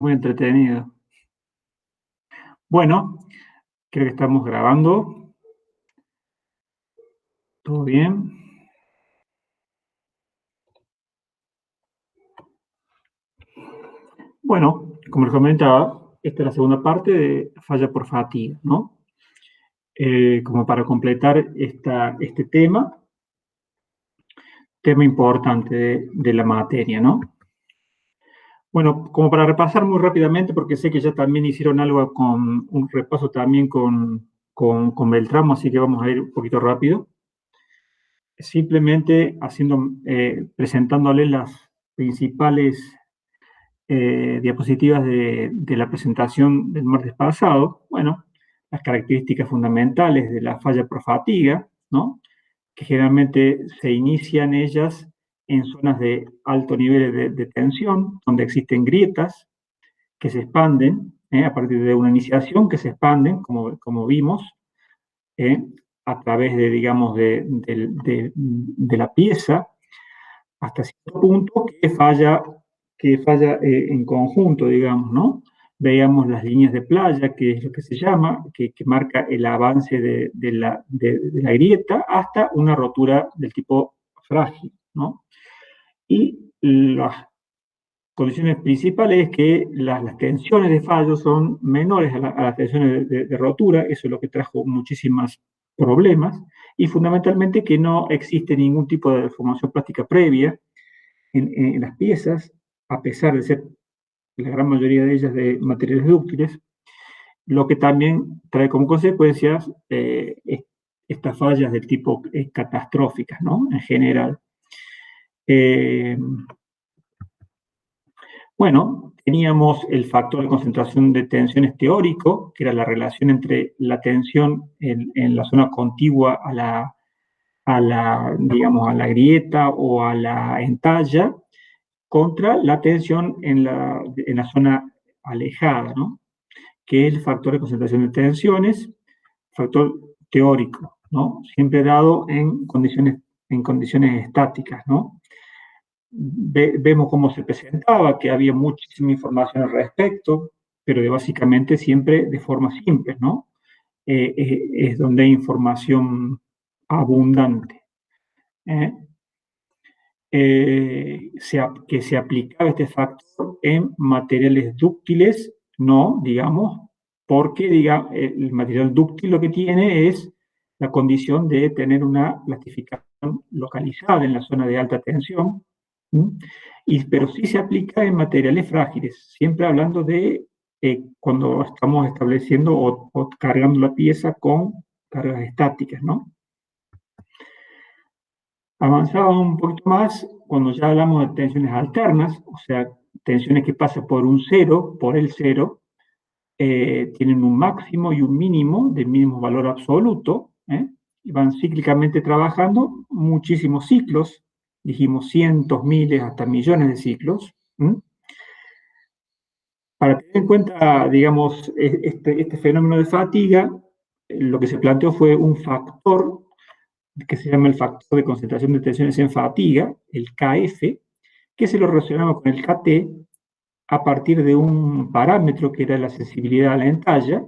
Muy entretenido. Bueno, creo que estamos grabando. ¿Todo bien? Bueno, como les comentaba, esta es la segunda parte de falla por fatiga, ¿no? Como para completar este tema importante de la materia, ¿no? Bueno, como para repasar muy rápidamente, porque sé que ya también hicieron algo con un repaso también con Beltramo, así que vamos a ir un poquito rápido. Simplemente presentándoles las principales diapositivas de la presentación del martes pasado. Bueno, las características fundamentales de la falla por fatiga, ¿no? Que generalmente se inician ellas en zonas de alto nivel de tensión, donde existen grietas que se expanden a partir de una iniciación, que se expanden, como vimos, eh, a través de, digamos, de la pieza, hasta cierto punto que falla en conjunto, digamos, ¿no? Veíamos las líneas de playa, que es lo que se llama, que marca el avance de la grieta hasta una rotura del tipo frágil, ¿no? Y las condiciones principales es que las tensiones de fallo son menores a las tensiones de rotura, eso es lo que trajo muchísimos problemas, y fundamentalmente que no existe ningún tipo de deformación plástica previa en las piezas, a pesar de ser la gran mayoría de ellas de materiales dúctiles, lo que también trae como consecuencias estas fallas del tipo catastróficas, ¿no? En general. Bueno, teníamos el factor de concentración de tensiones teórico, que era la relación entre la tensión en la zona contigua digamos, a la grieta o a la entalla, contra la tensión en la zona alejada, ¿no? Que es el factor de concentración de tensiones, factor teórico, ¿no? Siempre dado en condiciones estáticas, ¿no? Vemos cómo se presentaba, que había muchísima información al respecto, pero básicamente siempre de forma simple, ¿no? Es donde hay información abundante. ¿eh? Que se aplicaba este factor en materiales dúctiles, no, digamos, porque el material dúctil lo que tiene es la condición de tener una plastificación localizada en la zona de alta tensión, pero sí se aplica en materiales frágiles, siempre hablando de cuando estamos estableciendo o cargando la pieza con cargas estáticas, ¿no? Avanzaba un poquito más cuando ya hablamos de tensiones alternas, o sea, tensiones que pasan por el cero, tienen un máximo y un mínimo del mismo valor absoluto, y van cíclicamente trabajando muchísimos ciclos, dijimos cientos, miles, hasta millones de ciclos. Para tener en cuenta, digamos, este fenómeno de fatiga, lo que se planteó fue un factor que se llama el factor de concentración de tensiones en fatiga, el KF, que se lo relacionaba con el KT a partir de un parámetro que era la sensibilidad a la entalla,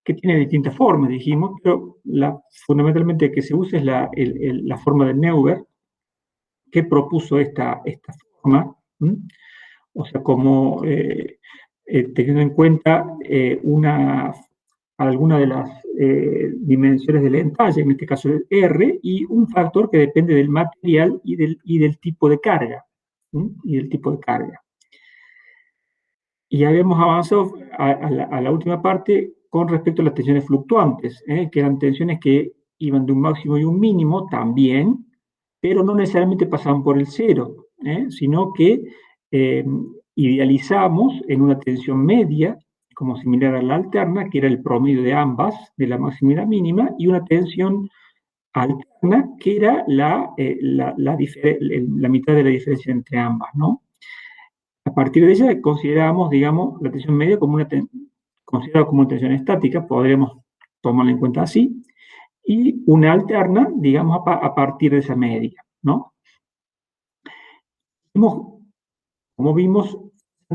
que tiene distintas formas, dijimos, pero fundamentalmente que se usa es la forma de Neuberg, que propuso esta forma, o sea, como teniendo en cuenta alguna de las dimensiones de la entalla, en este caso el R, y un factor que depende del material y del tipo de carga. Y del tipo de carga. Y habíamos avanzado a la última parte con respecto a las tensiones fluctuantes, que eran tensiones que iban de un máximo y un mínimo también, pero no necesariamente pasaban por el cero, sino que idealizamos en una tensión media, como similar a la alterna, que era el promedio de ambas, de la máxima y la mínima, y una tensión alterna, que era la mitad de la diferencia entre ambas, ¿no? A partir de ella consideramos, digamos, la tensión media considerada como una tensión estática, podremos tomarla en cuenta así, y una alterna, digamos, a partir de esa media, ¿no? Como vimos,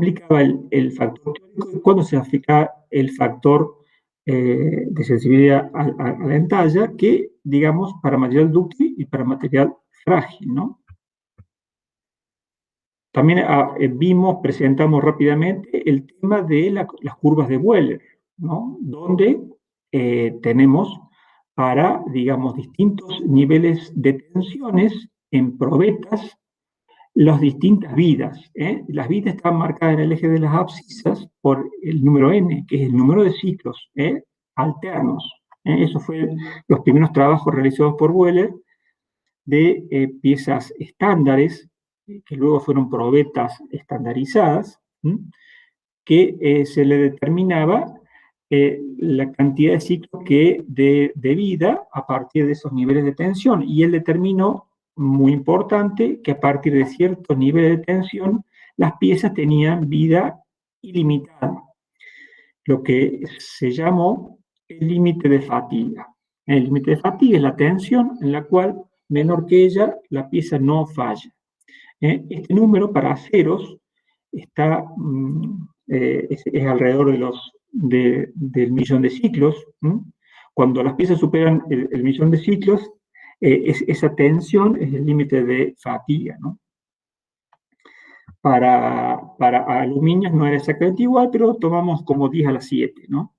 aplicaba el factor teórico y cuándo se aplicaba el factor de sensibilidad a la entalla, que, digamos, para material dúctil y para material frágil, ¿no? También presentamos rápidamente el tema de las curvas de Wheeler, ¿no? Donde tenemos para, digamos, distintos niveles de tensiones en probetas las distintas vidas. Las vidas están marcadas en el eje de las abscisas por el número n, que es el número de ciclos alternos. Esos fueron los primeros trabajos realizados por Wheeler de piezas estándares, que luego fueron probetas estandarizadas, que se le determinaba la cantidad de ciclos de vida a partir de esos niveles de tensión. Y él determinó, muy importante, que a partir de ciertos niveles de tensión, las piezas tenían vida ilimitada, lo que se llamó el límite de fatiga. El límite de fatiga es la tensión en la cual, menor que ella, la pieza no falla. Este número para aceros está, es alrededor del millón de ciclos. Cuando las piezas superan el millón de ciclos, esa tensión es el límite de fatiga, ¿no? Para aluminios no era exactamente igual, pero tomamos como 10 a la 7, ¿no?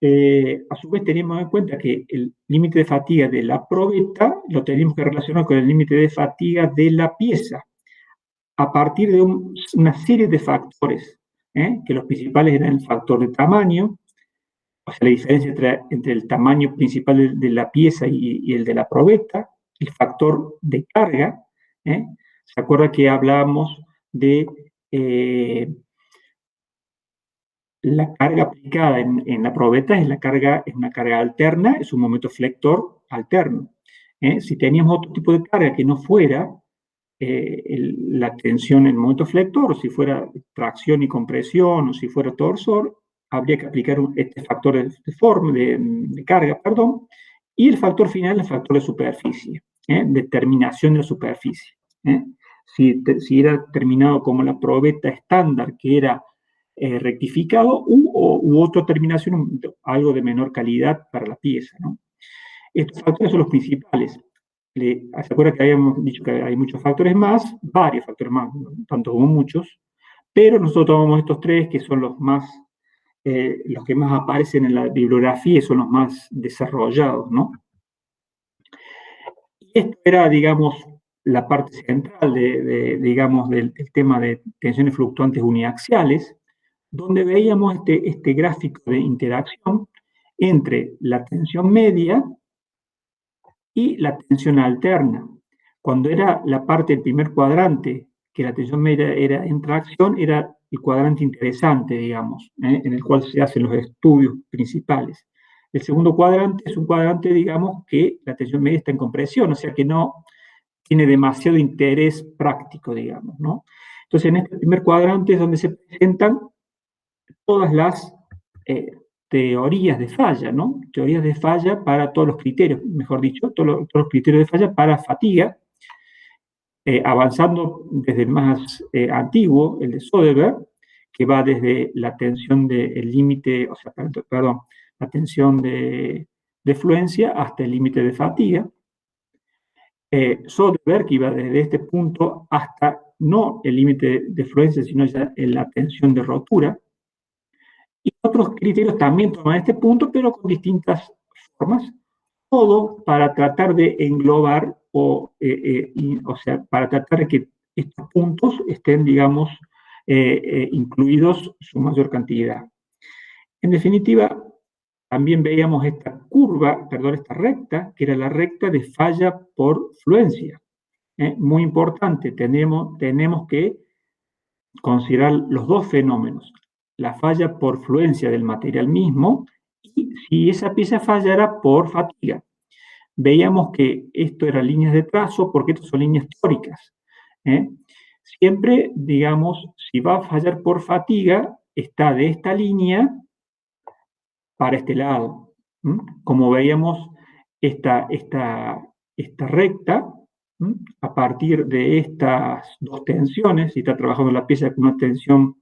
A su vez tenemos en cuenta que el límite de fatiga de la probeta lo tenemos que relacionar con el límite de fatiga de la pieza, a partir de una serie de factores, que los principales eran el factor de tamaño, o sea, la diferencia entre el tamaño principal de la pieza y el de la probeta, el factor de carga. ¿Se acuerda que hablábamos de la carga aplicada en la probeta? Es una carga alterna, es un momento flector alterno. Si teníamos otro tipo de carga que no fuera la tensión en el momento flector, si fuera tracción y compresión, o si fuera torsor, habría que aplicar este factor de carga, perdón, y el factor final, el factor de superficie, determinación de la superficie. Si era terminado como la probeta estándar, que era rectificado, u otra terminación, algo de menor calidad para la pieza, ¿no? Estos factores son los principales. ¿Se acuerda que habíamos dicho que hay muchos factores más? Varios factores más, tanto como muchos, pero nosotros tomamos estos tres que son los que más aparecen en la bibliografía y son los más desarrollados, ¿no? Y esto era, digamos, la parte central digamos, del tema de tensiones fluctuantes uniaxiales, donde veíamos este gráfico de interacción entre la tensión media y la tensión alterna. Cuando era la parte del primer cuadrante, que la tensión media era en tracción, era el cuadrante interesante, digamos, en el cual se hacen los estudios principales. El segundo cuadrante es un cuadrante, digamos, que la tensión media está en compresión, o sea que no tiene demasiado interés práctico, digamos, ¿no? Entonces, en este primer cuadrante es donde se presentan todas las teorías de falla, ¿no? Teorías de falla para todos los criterios, mejor dicho, todos los criterios de falla para fatiga, avanzando desde el más antiguo, el de Soderbergh, que va desde la tensión del límite, o sea, perdón, la tensión de fluencia hasta el límite de fatiga. Soderbergh iba desde este punto hasta no el límite de fluencia, sino ya en la tensión de rotura. Y otros criterios también toman este punto, pero con distintas formas, todo para tratar de englobar o sea, para tratar de que estos puntos estén, digamos, incluidos su mayor cantidad. En definitiva, también veíamos esta esta recta, que era la recta de falla por fluencia. Muy importante, tenemos que considerar los dos fenómenos, la falla por fluencia del material mismo y si esa pieza fallara por fatiga. Veíamos que esto eran líneas de trazo porque estas son líneas teóricas. Siempre, digamos, si va a fallar por fatiga, está de esta línea para este lado. Como veíamos, esta recta, a partir de estas dos tensiones, si está trabajando la pieza con una tensión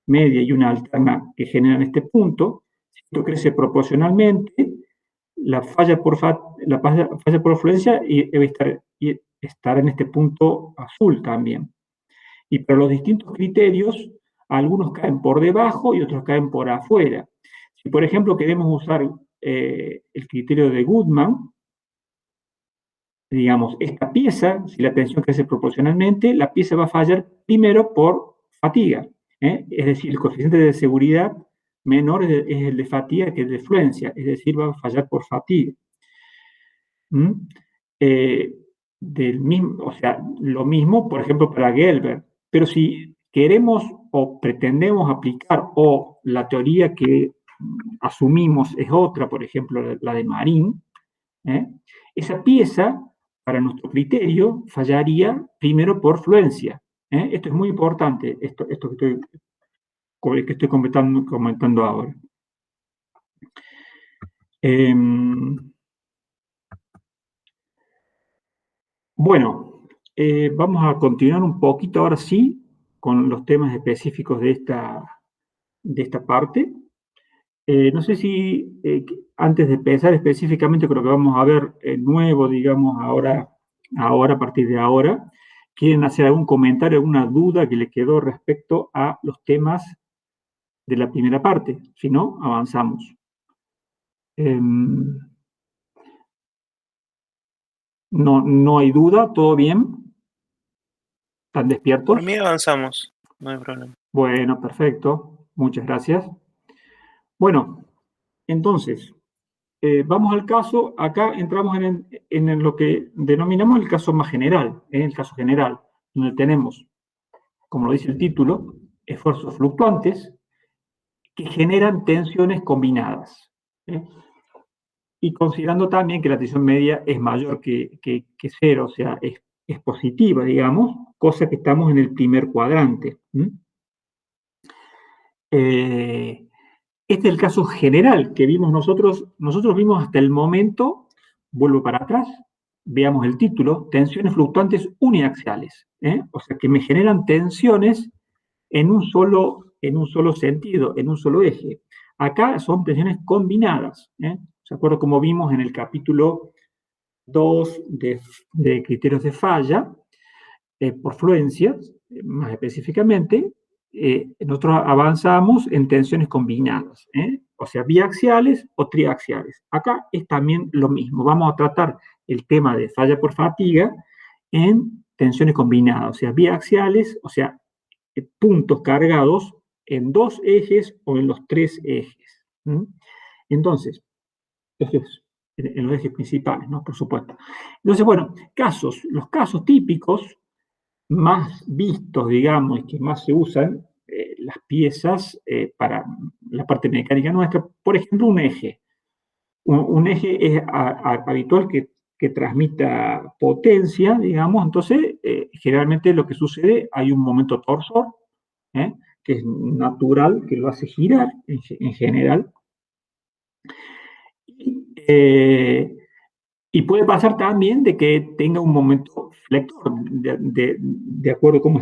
media y una alterna que generan este punto, si esto crece proporcionalmente, la falla por fluencia debe estar en este punto azul también. Y para los distintos criterios, algunos caen por debajo y otros caen por afuera. Si, por ejemplo, queremos usar el criterio de Goodman, digamos, esta pieza, si la tensión crece proporcionalmente, la pieza va a fallar primero por fatiga. Es decir, el coeficiente de seguridad menor es el de fatiga que el de fluencia, es decir, va a fallar por fatiga. Del mismo, o sea, lo mismo, por ejemplo, para Gelbert. Pero si queremos o pretendemos aplicar, o la teoría que asumimos es otra, por ejemplo, la de Marín, esa pieza, para nuestro criterio, fallaría primero por fluencia. Esto es muy importante, esto que estoy comentando ahora. Bueno, vamos a continuar un poquito ahora sí con los temas específicos de esta parte. No sé si antes de empezar específicamente con lo que vamos a ver nuevo, digamos, ahora, a partir de ahora, quieren hacer algún comentario, alguna duda que les quedó respecto a los temas de la primera parte. Si no, avanzamos. No hay duda, ¿todo bien? ¿Están despiertos? Por mí avanzamos, no hay problema. Bueno, perfecto. Muchas gracias. Bueno, entonces, vamos al caso. Acá entramos en lo que denominamos el caso más general, el caso general, donde tenemos, como lo dice el título, esfuerzos fluctuantes que generan tensiones combinadas. Y considerando también que la tensión media es mayor que cero, o sea, es positiva, digamos, cosa que estamos en el primer cuadrante. Este es el caso general que vimos nosotros. Nosotros vimos hasta el momento, vuelvo para atrás, veamos el título, tensiones fluctuantes uniaxiales. O sea, que me generan tensiones en un solo sentido, en un solo eje. Acá son tensiones combinadas. ¿Se acuerdan cómo vimos en el capítulo 2 de criterios de falla por fluencias, más específicamente? Nosotros avanzamos en tensiones combinadas, o sea, biaxiales o triaxiales. Acá es también lo mismo. Vamos a tratar el tema de falla por fatiga en tensiones combinadas, o sea, biaxiales, o sea, puntos cargados en dos ejes o en los tres ejes. Entonces, en los ejes principales, ¿no? Por supuesto. Entonces, bueno, los casos típicos más vistos, digamos, y que más se usan las piezas para la parte mecánica nuestra, por ejemplo, un eje. Un eje es habitual que transmita potencia, digamos, entonces generalmente lo que sucede, hay un momento torsor, que es natural, que lo hace girar en general. Y puede pasar también de que tenga un momento flector, de acuerdo a cómo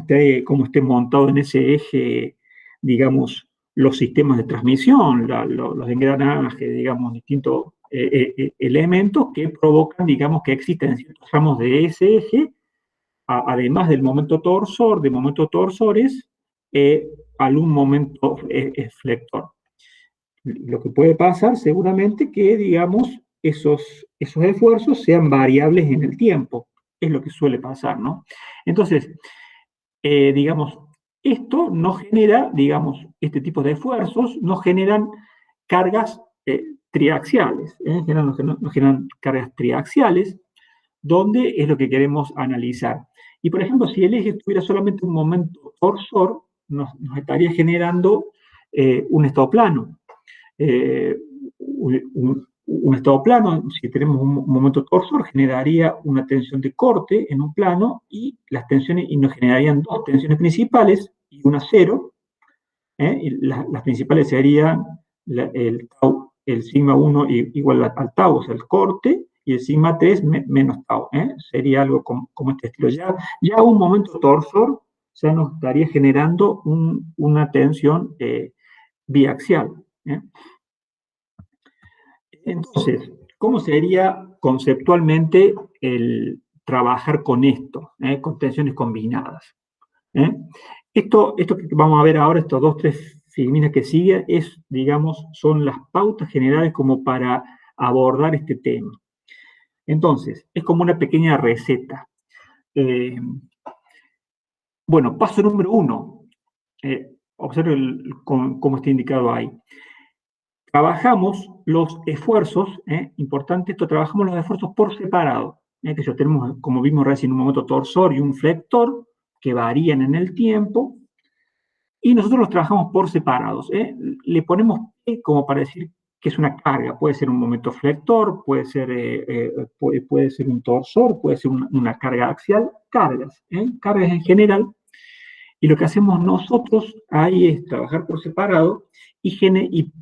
esté montado en ese eje, digamos, los sistemas de transmisión, los engranajes, digamos, distintos elementos que provocan, digamos, que existen ciertos ramos de ese eje, además del momento torsor, de momentos torsores, algún momento flector. Lo que puede pasar seguramente que, digamos, esos esfuerzos sean variables en el tiempo. Es lo que suele pasar, ¿no? Entonces, digamos, esto no genera, digamos, este tipo de esfuerzos no generan cargas triaxiales, no generan cargas triaxiales, donde es lo que queremos analizar. Y, por ejemplo, si el eje tuviera solamente un momento torsor, nos estaría generando un estado plano. Un estado plano, si tenemos un momento torsor, generaría una tensión de corte en un plano y nos generarían dos tensiones principales y una cero. Y las principales serían el sigma 1 igual al tau, o sea, el corte, y el sigma 3 menos tau. Sería algo como este estilo. Ya un momento torsor ya nos estaría generando una tensión biaxial. Entonces, ¿cómo sería conceptualmente el trabajar con esto, con tensiones combinadas? Esto que vamos a ver ahora, estos 2, 3 figurinas que siguen, son las pautas generales como para abordar este tema. Entonces, es como una pequeña receta. Bueno, paso número 1. Observe cómo está indicado ahí. Trabajamos los esfuerzos, importante esto, trabajamos los esfuerzos por separado. Que ya tenemos, como vimos recién, un momento torsor y un flector que varían en el tiempo. Y nosotros los trabajamos por separados. Le ponemos P como para decir que es una carga. Puede ser un momento flector, puede ser un torsor, puede ser una carga axial. Cargas en general. Y lo que hacemos nosotros ahí es trabajar por separado y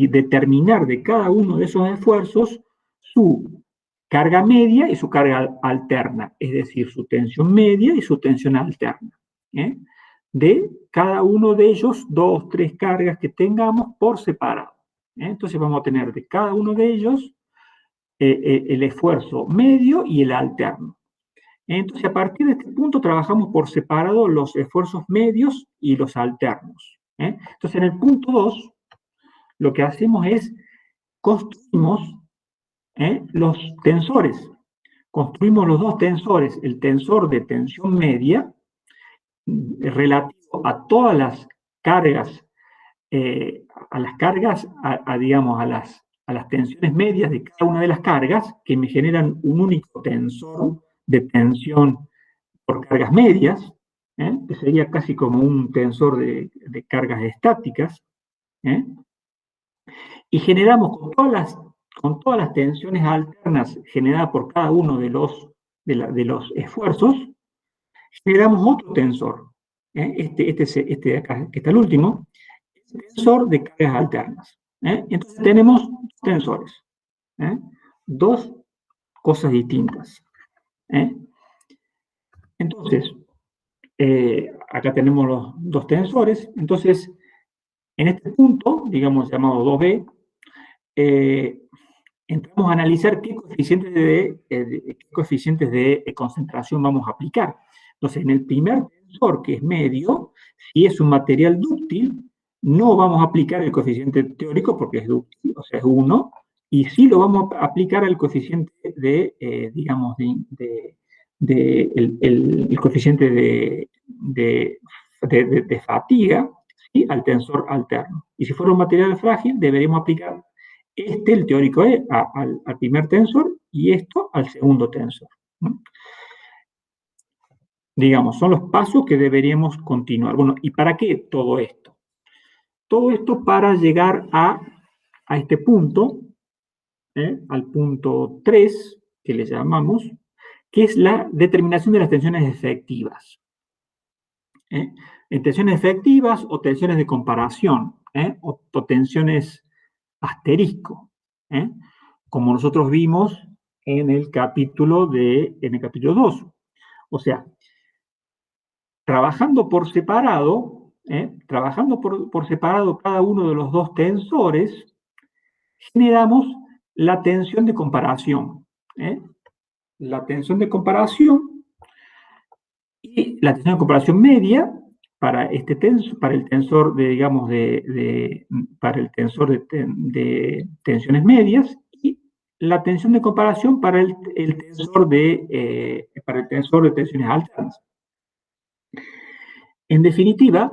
determinar de cada uno de esos esfuerzos su carga media y su carga alterna, es decir, su tensión media y su tensión alterna. De cada uno de ellos, 2, 3 cargas que tengamos por separado. Entonces vamos a tener de cada uno de ellos el esfuerzo medio y el alterno. Entonces, a partir de este punto trabajamos por separado los esfuerzos medios y los alternos. Entonces, en el punto 2, lo que hacemos es construimos los tensores. Construimos los dos tensores, el tensor de tensión media, relativo a todas las cargas, a las tensiones medias de cada una de las cargas, que me generan un único tensor de tensión por cargas medias, que sería casi como un tensor de cargas estáticas, y generamos con todas las tensiones alternas generadas por cada uno de los esfuerzos, generamos otro tensor. Este de acá, que está el último, es el tensor de cargas alternas. Entonces tenemos tensores, dos cosas distintas. Entonces, acá tenemos los dos tensores. Entonces, en este punto, digamos llamado 2B, entramos a analizar qué coeficientes de concentración vamos a aplicar. Entonces, en el primer tensor, que es medio, si es un material dúctil, no vamos a aplicar el coeficiente teórico porque es dúctil, o sea, es 1, y sí lo vamos a aplicar al coeficiente el coeficiente de fatiga, ¿sí? Al tensor alterno. Y si fuera un material frágil, deberíamos aplicar el teórico al primer tensor y esto al segundo tensor. Digamos, son los pasos que deberíamos continuar. Bueno, ¿y para qué todo esto? Todo esto para llegar a este punto, al punto 3, que le llamamos, que es la determinación de las tensiones efectivas. En tensiones efectivas o tensiones de comparación, o tensiones asterisco, como nosotros vimos en el capítulo 2. O sea, trabajando por separado, cada uno de los dos tensores, generamos la tensión de comparación. La tensión de comparación y la tensión de comparación media para el tensor de tensiones medias, y la tensión de comparación para el tensor de tensiones alternas. En definitiva,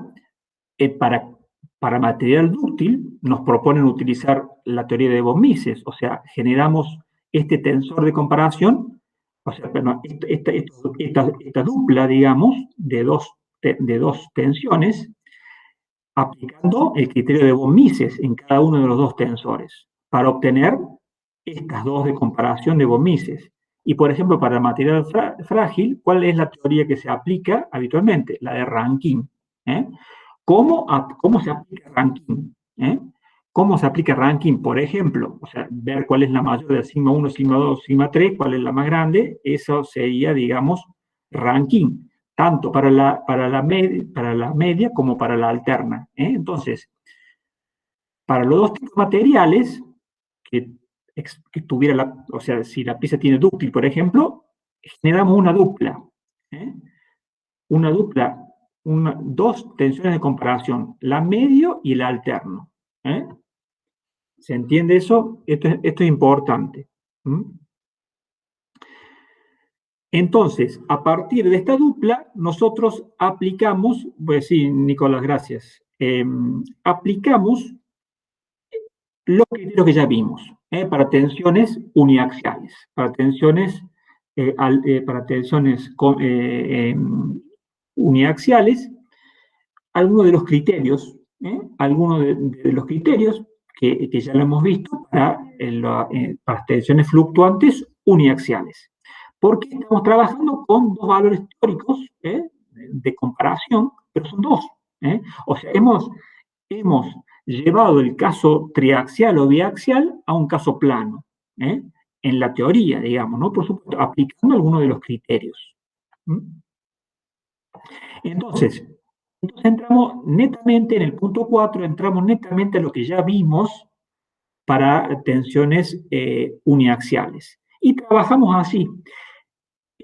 para material dúctil nos proponen utilizar la teoría de von Mises, o sea, generamos este tensor de comparación, o sea, esta dupla, digamos, de dos tensiones, aplicando el criterio de von Mises en cada uno de los dos tensores, para obtener estas dos de comparación de von Mises. Y, por ejemplo, para el material frágil, ¿cuál es la teoría que se aplica habitualmente? La de Rankine. ¿Cómo se aplica Rankine? ¿Cómo se aplica Rankine? Por ejemplo, o sea, ver cuál es la mayor de sigma 1, sigma 2, sigma 3, cuál es la más grande, eso sería, digamos, Rankine. tanto para la media como para la alterna. Entonces, para los dos tipos de materiales, que tuviera o sea, si la pieza tiene dúctil, por ejemplo, generamos una dupla. Una dupla, dos tensiones de comparación, la medio y la alterno. ¿Se entiende eso? Esto es importante. Entonces, a partir de esta dupla, nosotros aplicamos, pues sí, Nicolás, gracias, aplicamos los criterios que ya vimos, para tensiones uniaxiales, para tensiones uniaxiales, algunos de los criterios, que ya lo hemos visto para tensiones fluctuantes uniaxiales. Porque estamos trabajando con dos valores teóricos de comparación, pero son dos. O sea, hemos llevado el caso triaxial o biaxial a un caso plano, en la teoría, digamos, ¿no? Por supuesto, aplicando algunos de los criterios. Entonces entramos netamente en el punto 4, entramos netamente a lo que ya vimos para tensiones uniaxiales. Y trabajamos así.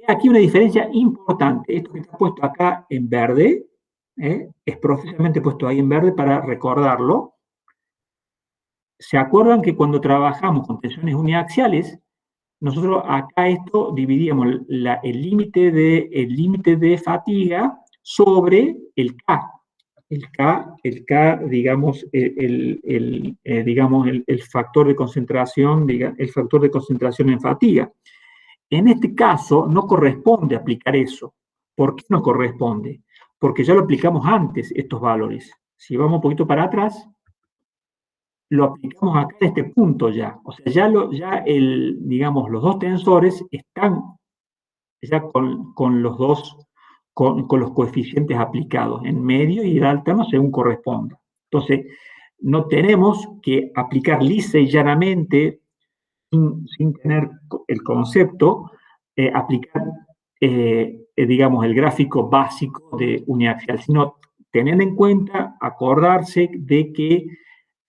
Aquí una diferencia importante. Esto que está puesto acá en verde, es profusamente puesto ahí en verde para recordarlo. ¿Se acuerdan que cuando trabajamos con tensiones uniaxiales, nosotros acá esto dividíamos el límite de fatiga sobre el K? El K, digamos, el factor de concentración, el factor de concentración en fatiga. En este caso no corresponde aplicar eso. ¿Por qué no corresponde? Porque ya lo aplicamos antes, estos valores. Si vamos un poquito para atrás, lo aplicamos acá en este punto ya. O sea, digamos, los dos tensores están ya con los dos, con los coeficientes aplicados, en medio y el alterno según corresponda. Entonces, no tenemos que aplicar lisa y llanamente, sin tener el concepto, aplicar, digamos, el gráfico básico de uniaxial, sino tener en cuenta, acordarse de que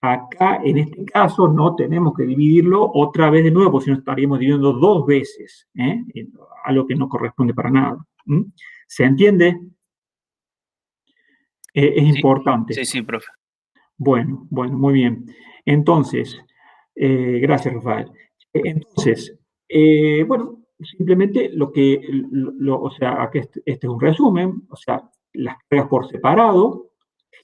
acá, en este caso, no tenemos que dividirlo otra vez de nuevo, porque si no estaríamos dividiendo dos veces, algo que no corresponde para nada. ¿Se entiende? Es importante. Sí, profe. Bueno, muy bien. Entonces, gracias, Rafael. Entonces, bueno, simplemente o sea, aquí este es un resumen, o sea, las cargas por separado,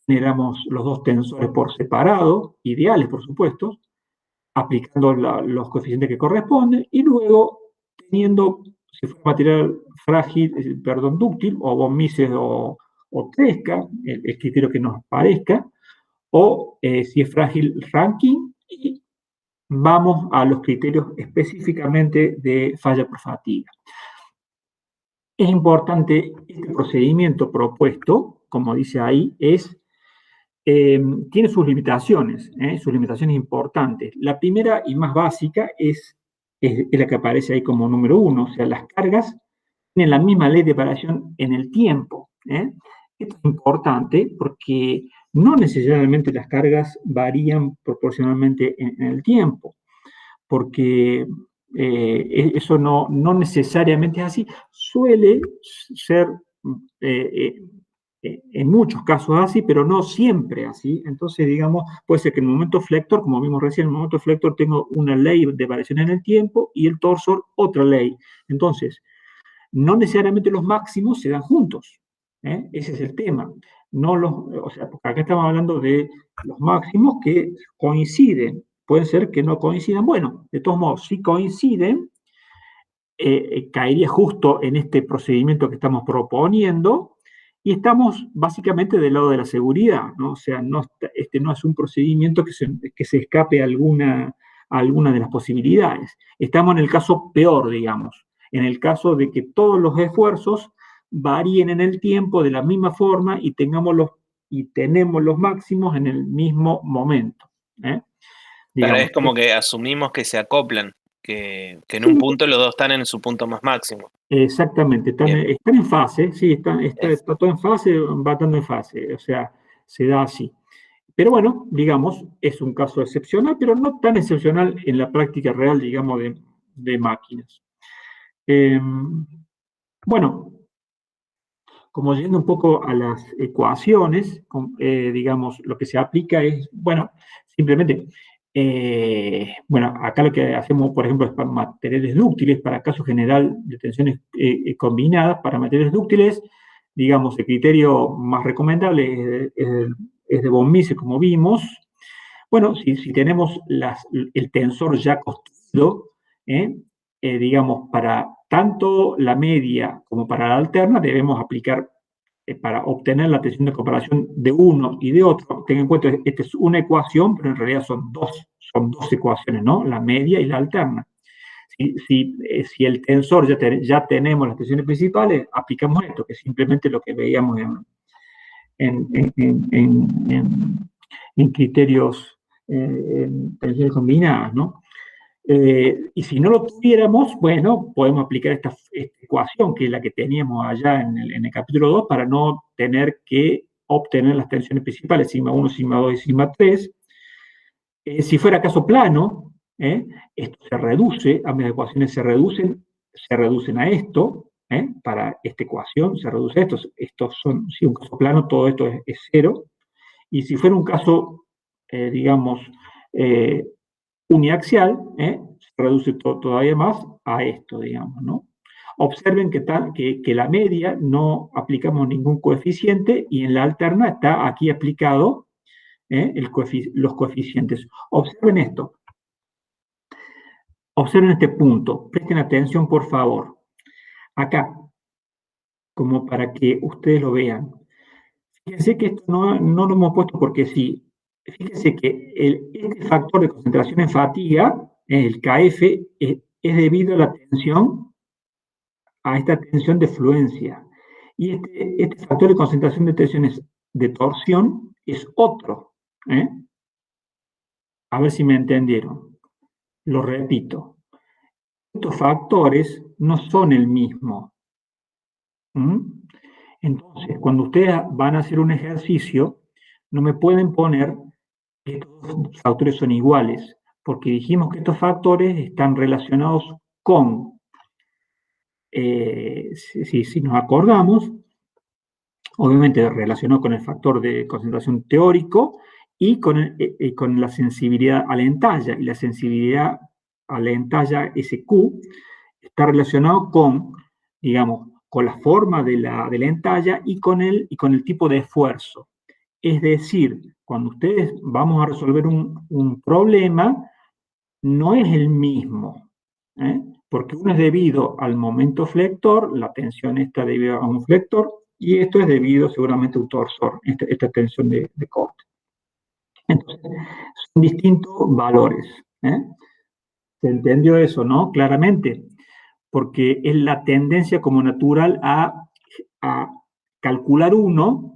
generamos los dos tensores por separado, ideales, por supuesto, aplicando los coeficientes que corresponden, y luego teniendo, si fuera material frágil, dúctil, o von Mises o Tresca, el criterio que nos parezca, o si es frágil, Rankine, y vamos a los criterios específicamente de falla por fatiga. Es importante este procedimiento propuesto, como dice ahí, tiene sus limitaciones importantes. La primera y más básica es la que aparece ahí como número 1, o sea, las cargas tienen la misma ley de variación en el tiempo. Esto es importante porque no necesariamente las cargas varían proporcionalmente en el tiempo, porque eso no necesariamente es así. Suele ser en muchos casos así, pero no siempre así. Entonces, digamos, puede ser que en el momento flector, como vimos recién, en el momento flector tengo una ley de variación en el tiempo y el torsor otra ley. Entonces, no necesariamente los máximos se dan juntos. Ese es el tema. O sea, porque acá estamos hablando de los máximos que coinciden. Puede ser que no coincidan. Bueno, de todos modos, si coinciden, caería justo en este procedimiento que estamos proponiendo, y estamos básicamente del lado de la seguridad, ¿no? O sea, este no es un procedimiento que se escape a alguna de las posibilidades. Estamos en el caso peor, digamos, en el caso de que todos los esfuerzos varíen en el tiempo de la misma forma y tenemos los máximos en el mismo momento. Pero es como que asumimos que se acoplan. en un punto los dos están en su punto más máximo. Exactamente, están en fase, sí, está todo en fase, va dando en fase, o sea, se da así. Pero bueno, digamos, es un caso excepcional, pero no tan excepcional en la práctica real, digamos, de máquinas. Bueno, como yendo un poco a las ecuaciones, digamos, lo que se aplica es, bueno, simplemente, bueno, acá lo que hacemos, por ejemplo, es para materiales dúctiles, para caso general de tensiones combinadas, para materiales dúctiles, digamos, el criterio más recomendable es de von Mises, como vimos. Bueno, si tenemos el tensor ya construido, digamos, para tanto la media como para la alterna, debemos aplicar para obtener la tensión de comparación de uno y de otro. Ten en cuenta, esta es una ecuación, pero en realidad son dos ecuaciones, ¿no? La media y la alterna. Si el tensor ya tenemos las tensiones principales, aplicamos esto, que es simplemente lo que veíamos en criterios, en tensiones combinadas, ¿no? Y si no lo tuviéramos, bueno, podemos aplicar esta ecuación, que es la que teníamos allá en el capítulo 2, para no tener que obtener las tensiones principales, sigma 1, sigma 2 y sigma 3. Si fuera caso plano, esto se reduce, ambas ecuaciones se reducen a esto, para esta ecuación se reduce a esto. Estos son, si un caso plano, todo esto es cero. Y si fuera un caso, digamos, uniaxial, se reduce todavía más a esto, digamos, ¿no? Observen que la media no aplicamos ningún coeficiente y en la alterna está aquí aplicado los coeficientes. Observen esto. Observen este punto. Presten atención, por favor. Acá, como para que ustedes lo vean. Fíjense que esto no lo hemos puesto porque sí. Fíjense que este factor de concentración en fatiga, el KF, es debido a la tensión, a esta tensión de fluencia. Y este factor de concentración de tensiones de torsión es otro. A ver si me entendieron. Lo repito. Estos factores no son el mismo. Entonces, cuando ustedes van a hacer un ejercicio, no me pueden poner que estos factores son iguales, porque dijimos que estos factores están relacionados con, si nos acordamos, obviamente relacionado con el factor de concentración teórico y con la sensibilidad a la entalla, y la sensibilidad a la entalla SQ está relacionado con, digamos, con la forma de la entalla y con el tipo de esfuerzo. Es decir, cuando ustedes vamos a resolver un problema, no es el mismo, porque uno es debido al momento flector, la tensión está debido a un flector, y esto es debido seguramente a un torsor, esta tensión de corte. Entonces, son distintos valores. ¿Se entendió eso, no? Claramente, porque es la tendencia como natural a calcular uno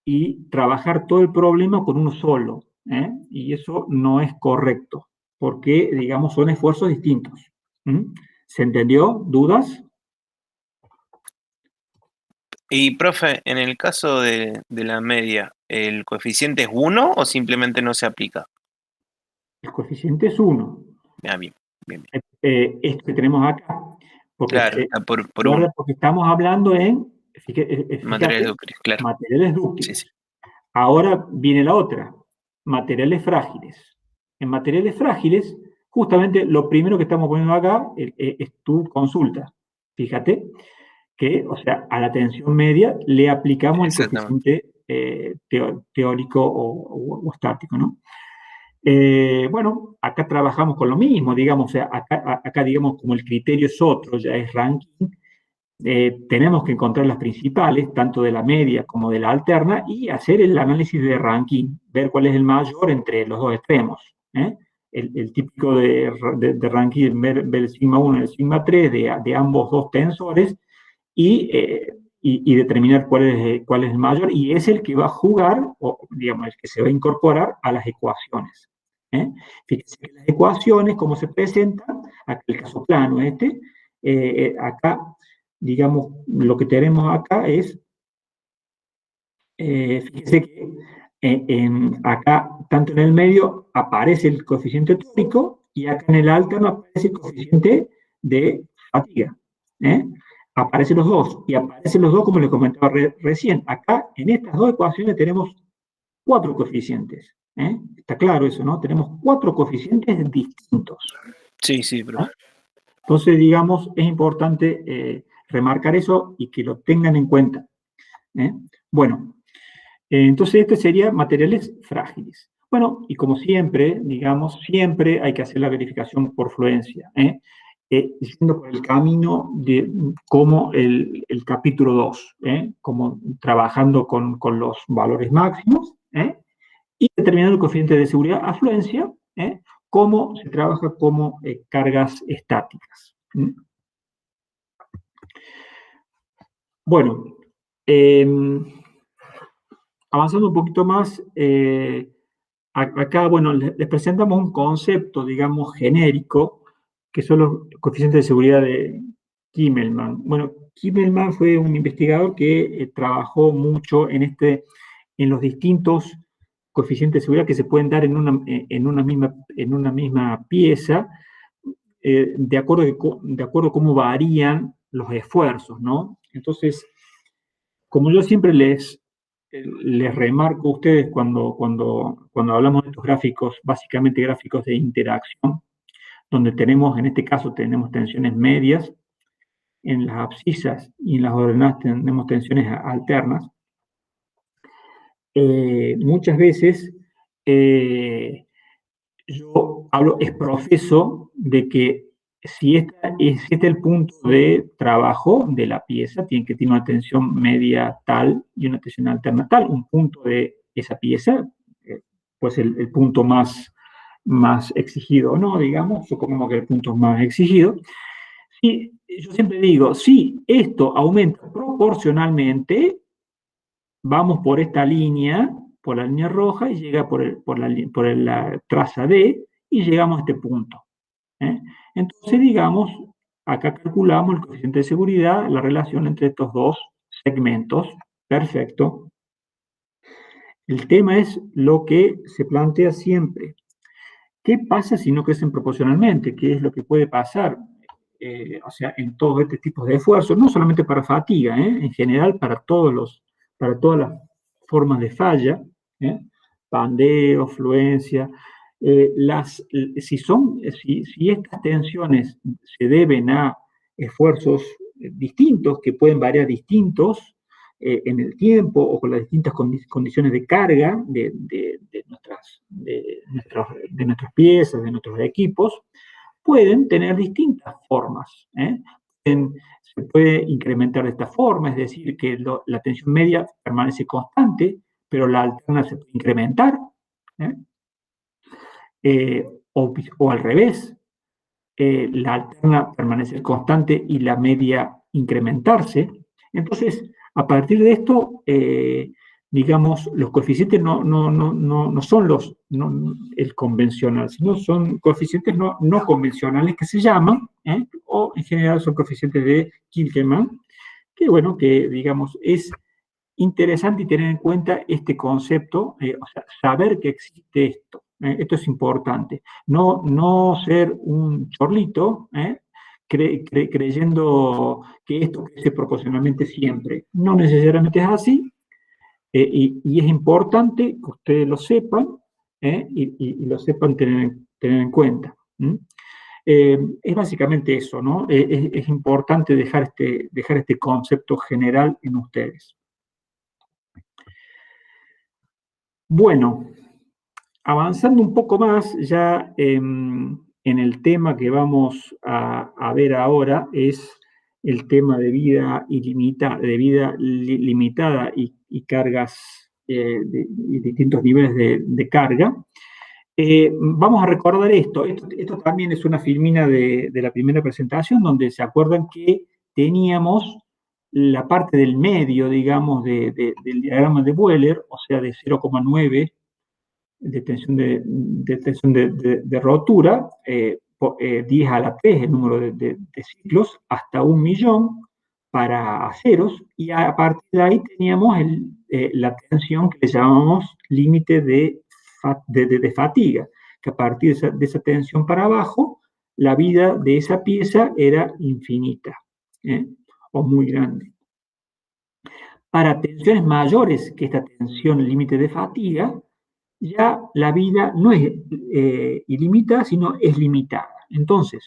y trabajar todo el problema con uno solo. Y eso no es correcto, porque, digamos, son esfuerzos distintos. ¿Se entendió? ¿Dudas? Y, profe, en el caso de la media, ¿el coeficiente es 1 o simplemente no se aplica? El coeficiente es 1. Bien. Esto que tenemos acá. Porque, Claro, por 1. porque estamos hablando fíjate, Materiales dúctiles, claro. Materiales dúctiles. Sí. Ahora viene la otra, materiales frágiles. En materiales frágiles, justamente lo primero que estamos poniendo acá es tu consulta. Fíjate que, o sea, a la tensión media le aplicamos el coeficiente teórico o estático, ¿no? Bueno, acá trabajamos con lo mismo, digamos, o sea, acá digamos, como el criterio es otro, ya es ranking, tenemos que encontrar las principales, tanto de la media como de la alterna, y hacer el análisis de ranking, ver cuál es el mayor entre los dos extremos. El típico de ranking, ver el sigma 1 y el sigma 3 de ambos dos tensores, y determinar cuál es el mayor, y es el que va a jugar, o digamos, el que se va a incorporar a las ecuaciones. Fíjense que las ecuaciones, como se presentan, acá el caso plano acá, digamos, lo que tenemos acá es, fíjense que acá, tanto en el medio, aparece el coeficiente tórico y acá en el alterno aparece el coeficiente de fatiga. Aparecen los dos, y aparecen los dos como les comentaba recién. Acá, en estas dos ecuaciones, tenemos 4 coeficientes. Está claro eso, ¿no? Tenemos 4 coeficientes distintos. Sí, sí, profe. Entonces, digamos, es importante remarcar eso y que lo tengan en cuenta. Bueno, entonces este sería materiales frágiles. Bueno, y como siempre, digamos, siempre hay que hacer la verificación por fluencia, yendo por el camino de como el capítulo 2, como trabajando con los valores máximos, y determinando el coeficiente de seguridad afluencia, cómo se trabaja como cargas estáticas. Bueno, avanzando un poquito más, acá, bueno, les presentamos un concepto, digamos, genérico, que son los coeficientes de seguridad de Kimmelman. Bueno, Kimmelman fue un investigador que trabajó mucho en los distintos coeficientes de seguridad que se pueden dar en una misma pieza, de acuerdo a cómo varían los esfuerzos, ¿no? Entonces, como yo siempre les remarco a ustedes cuando hablamos de estos gráficos, básicamente gráficos de interacción, donde tenemos, en este caso, tenemos tensiones medias, en las abscisas y en las ordenadas tenemos tensiones alternas. Muchas veces yo profeso de que si este es el punto de trabajo de la pieza, tiene que tener una tensión media tal y una tensión alterna tal. Un punto de esa pieza, pues el punto más exigido, ¿no? Digamos, supongamos que el punto más exigido. Y yo siempre digo, si esto aumenta proporcionalmente, vamos por esta línea, por la línea roja, y llega por la traza D, y llegamos a este punto. Entonces, digamos, acá calculamos el coeficiente de seguridad, la relación entre estos dos segmentos. Perfecto. El tema es lo que se plantea siempre. ¿Qué pasa si no crecen proporcionalmente? ¿Qué es lo que puede pasar? O sea, en todos estos tipos de esfuerzos, no solamente para fatiga, en general para todas las formas de falla, pandeo, fluencia. Si estas tensiones se deben a esfuerzos distintos, que pueden variar distintos en el tiempo o con las distintas condiciones de carga de nuestras piezas, de nuestros equipos, pueden tener distintas formas. Se puede incrementar de esta forma, es decir, que la tensión media permanece constante, pero la alterna se puede incrementar. O al revés, la alterna permanecer constante y la media incrementarse. Entonces, a partir de esto, digamos, los coeficientes no son el convencional, sino son coeficientes no convencionales que se llaman, o en general son coeficientes de Kilkelman, que bueno, que digamos, es interesante tener en cuenta este concepto, o sea, saber que existe esto. Esto es importante. No ser un chorlito, creyendo que esto crece proporcionalmente siempre. No necesariamente es así, y es importante que ustedes lo sepan, y lo sepan tener en cuenta. Es básicamente eso, ¿no? Es importante dejar este concepto general en ustedes. Bueno, avanzando un poco más ya en el tema que vamos a ver ahora, es el tema de vida limitada y cargas y distintos niveles de carga. Vamos a recordar esto. Esto también es una filmina de la primera presentación, donde se acuerdan que teníamos la parte del medio, digamos, del diagrama de Wheeler, o sea, de 0,9 de rotura, 10 a la 3 el número de ciclos, hasta 1.000.000 para aceros, y a partir de ahí teníamos la tensión que le llamamos límite de fatiga, que a partir de esa tensión para abajo, la vida de esa pieza era infinita, o muy grande. Para tensiones mayores que esta tensión límite de fatiga, ya la vida no es ilimitada, sino es limitada. Entonces,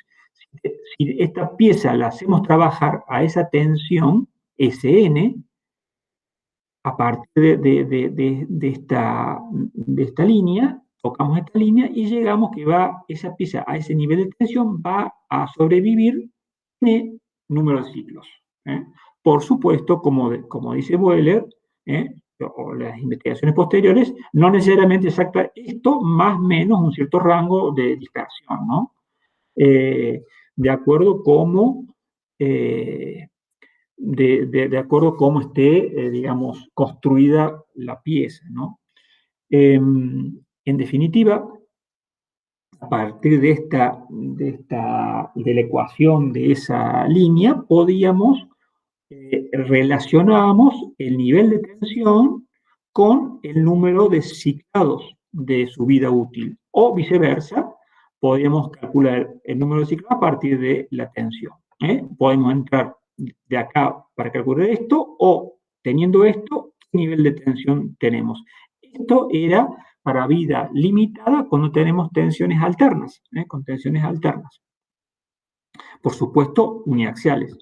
si esta pieza la hacemos trabajar a esa tensión, Sn, a partir de esta línea, tocamos esta línea y llegamos que esa pieza a ese nivel de tensión va a sobrevivir en número de ciclos. Por supuesto, como dice Boeller, o las investigaciones posteriores, no necesariamente exacta esto, más o menos un cierto rango de dispersión, ¿no? De acuerdo cómo esté, digamos, construida la pieza, ¿no? En definitiva, a partir de la ecuación de esa línea, relacionábamos el nivel de tensión con el número de ciclados de su vida útil, o viceversa, podíamos calcular el número de ciclados a partir de la tensión. Podemos entrar de acá para calcular esto, o teniendo esto, ¿qué nivel de tensión tenemos? Esto era para vida limitada cuando tenemos tensiones alternas, con tensiones alternas. Por supuesto, uniaxiales.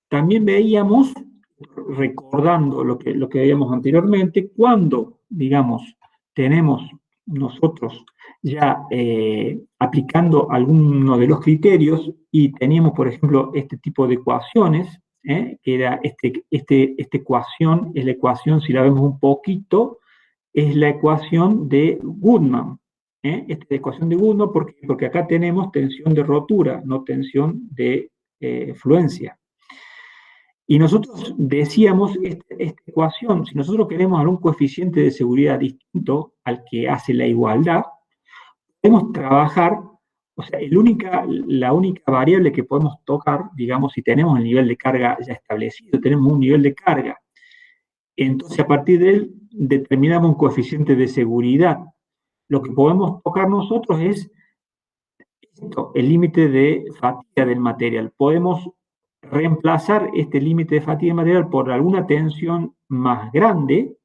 También veíamos, recordando lo que veíamos anteriormente, cuando, digamos, tenemos nosotros ya aplicando alguno de los criterios y teníamos, por ejemplo, este tipo de ecuaciones, que era esta ecuación, es la ecuación, si la vemos un poquito, es la ecuación de Goodman. Esta es la ecuación de Goodman porque acá tenemos tensión de rotura, no tensión de fluencia. Y nosotros decíamos, esta ecuación, si nosotros queremos algún coeficiente de seguridad distinto al que hace la igualdad, podemos trabajar, o sea, la única variable que podemos tocar, digamos, si tenemos el nivel de carga ya establecido, tenemos un nivel de carga, entonces a partir de él determinamos un coeficiente de seguridad. Lo que podemos tocar nosotros es esto, el límite de fatiga del material. Podemos reemplazar este límite de fatiga del material por alguna tensión más grande,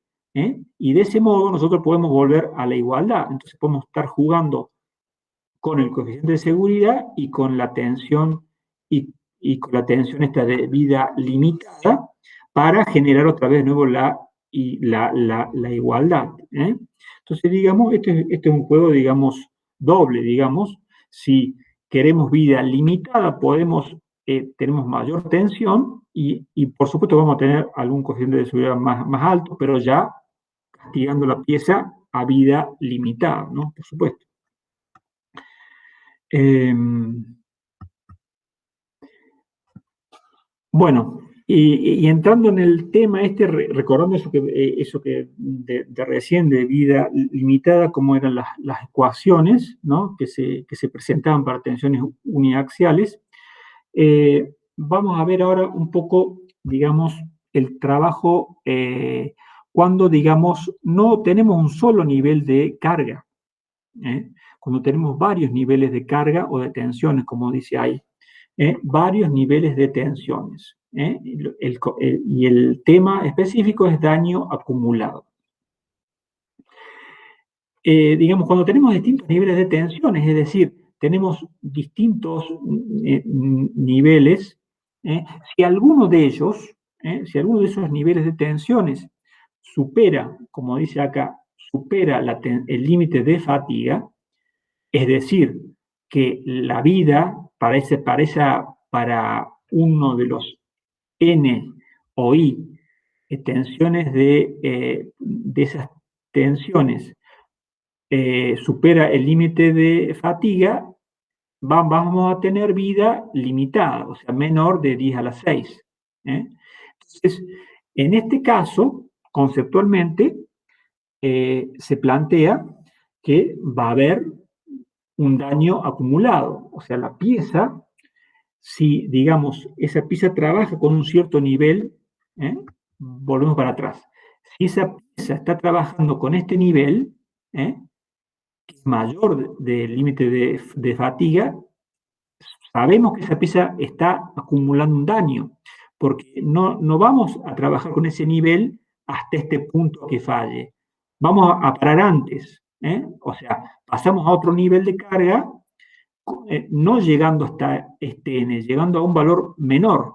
y de ese modo nosotros podemos volver a la igualdad. Entonces podemos estar jugando con el coeficiente de seguridad y con la tensión y con la tensión esta de vida limitada para generar otra vez de nuevo la igualdad. Entonces, digamos, este es un juego, digamos, doble, digamos. Si queremos vida limitada, tenemos mayor tensión y por supuesto vamos a tener algún coeficiente de seguridad más alto, pero ya castigando la pieza a vida limitada, ¿no? Por supuesto. Bueno, y entrando en el tema recordando eso que de recién de vida limitada, cómo eran las ecuaciones, ¿no? que se presentaban para tensiones uniaxiales, vamos a ver ahora un poco, digamos, el trabajo cuando, digamos, no tenemos un solo nivel de carga, cuando tenemos varios niveles de carga o de tensiones, como dice ahí. Varios niveles de tensiones. Y el tema específico es daño acumulado. Digamos, cuando tenemos distintos niveles de tensiones, es decir, tenemos distintos niveles, si alguno de esos niveles de tensiones supera, como dice acá, supera el límite de fatiga, es decir, que la vida para uno de los N o I tensiones de esas tensiones supera el límite de fatiga, vamos a tener vida limitada, o sea, menor de 10 a la 6. Entonces, en este caso, conceptualmente, se plantea que va a haber un daño acumulado. O sea, la pieza, si, digamos, esa pieza trabaja con un cierto nivel, volvemos para atrás. Si esa pieza está trabajando con este nivel, que es mayor del límite de fatiga, sabemos que esa pieza está acumulando un daño, porque no vamos a trabajar con ese nivel hasta este punto que falle. Vamos a parar antes, o sea, pasamos a otro nivel de carga, no llegando hasta este N, llegando a un valor menor,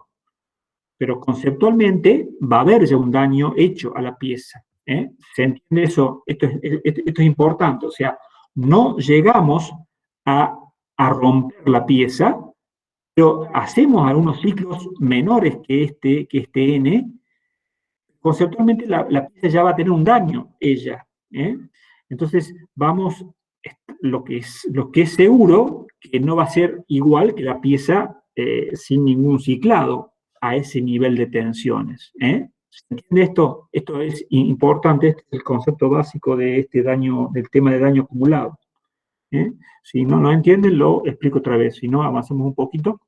pero conceptualmente va a haber ya un daño hecho a la pieza. ¿Se entiende eso? Esto es importante, o sea, no llegamos a romper la pieza, pero hacemos algunos ciclos menores que este N, conceptualmente la pieza ya va a tener un daño, ella. Entonces, vamos, lo que es seguro, que no va a ser igual que la pieza sin ningún ciclado a ese nivel de tensiones. ¿Se entiende esto? Esto es importante, este es el concepto básico de este daño, del tema de daño acumulado. Si no lo entienden, lo explico otra vez, si no, avanzamos un poquito.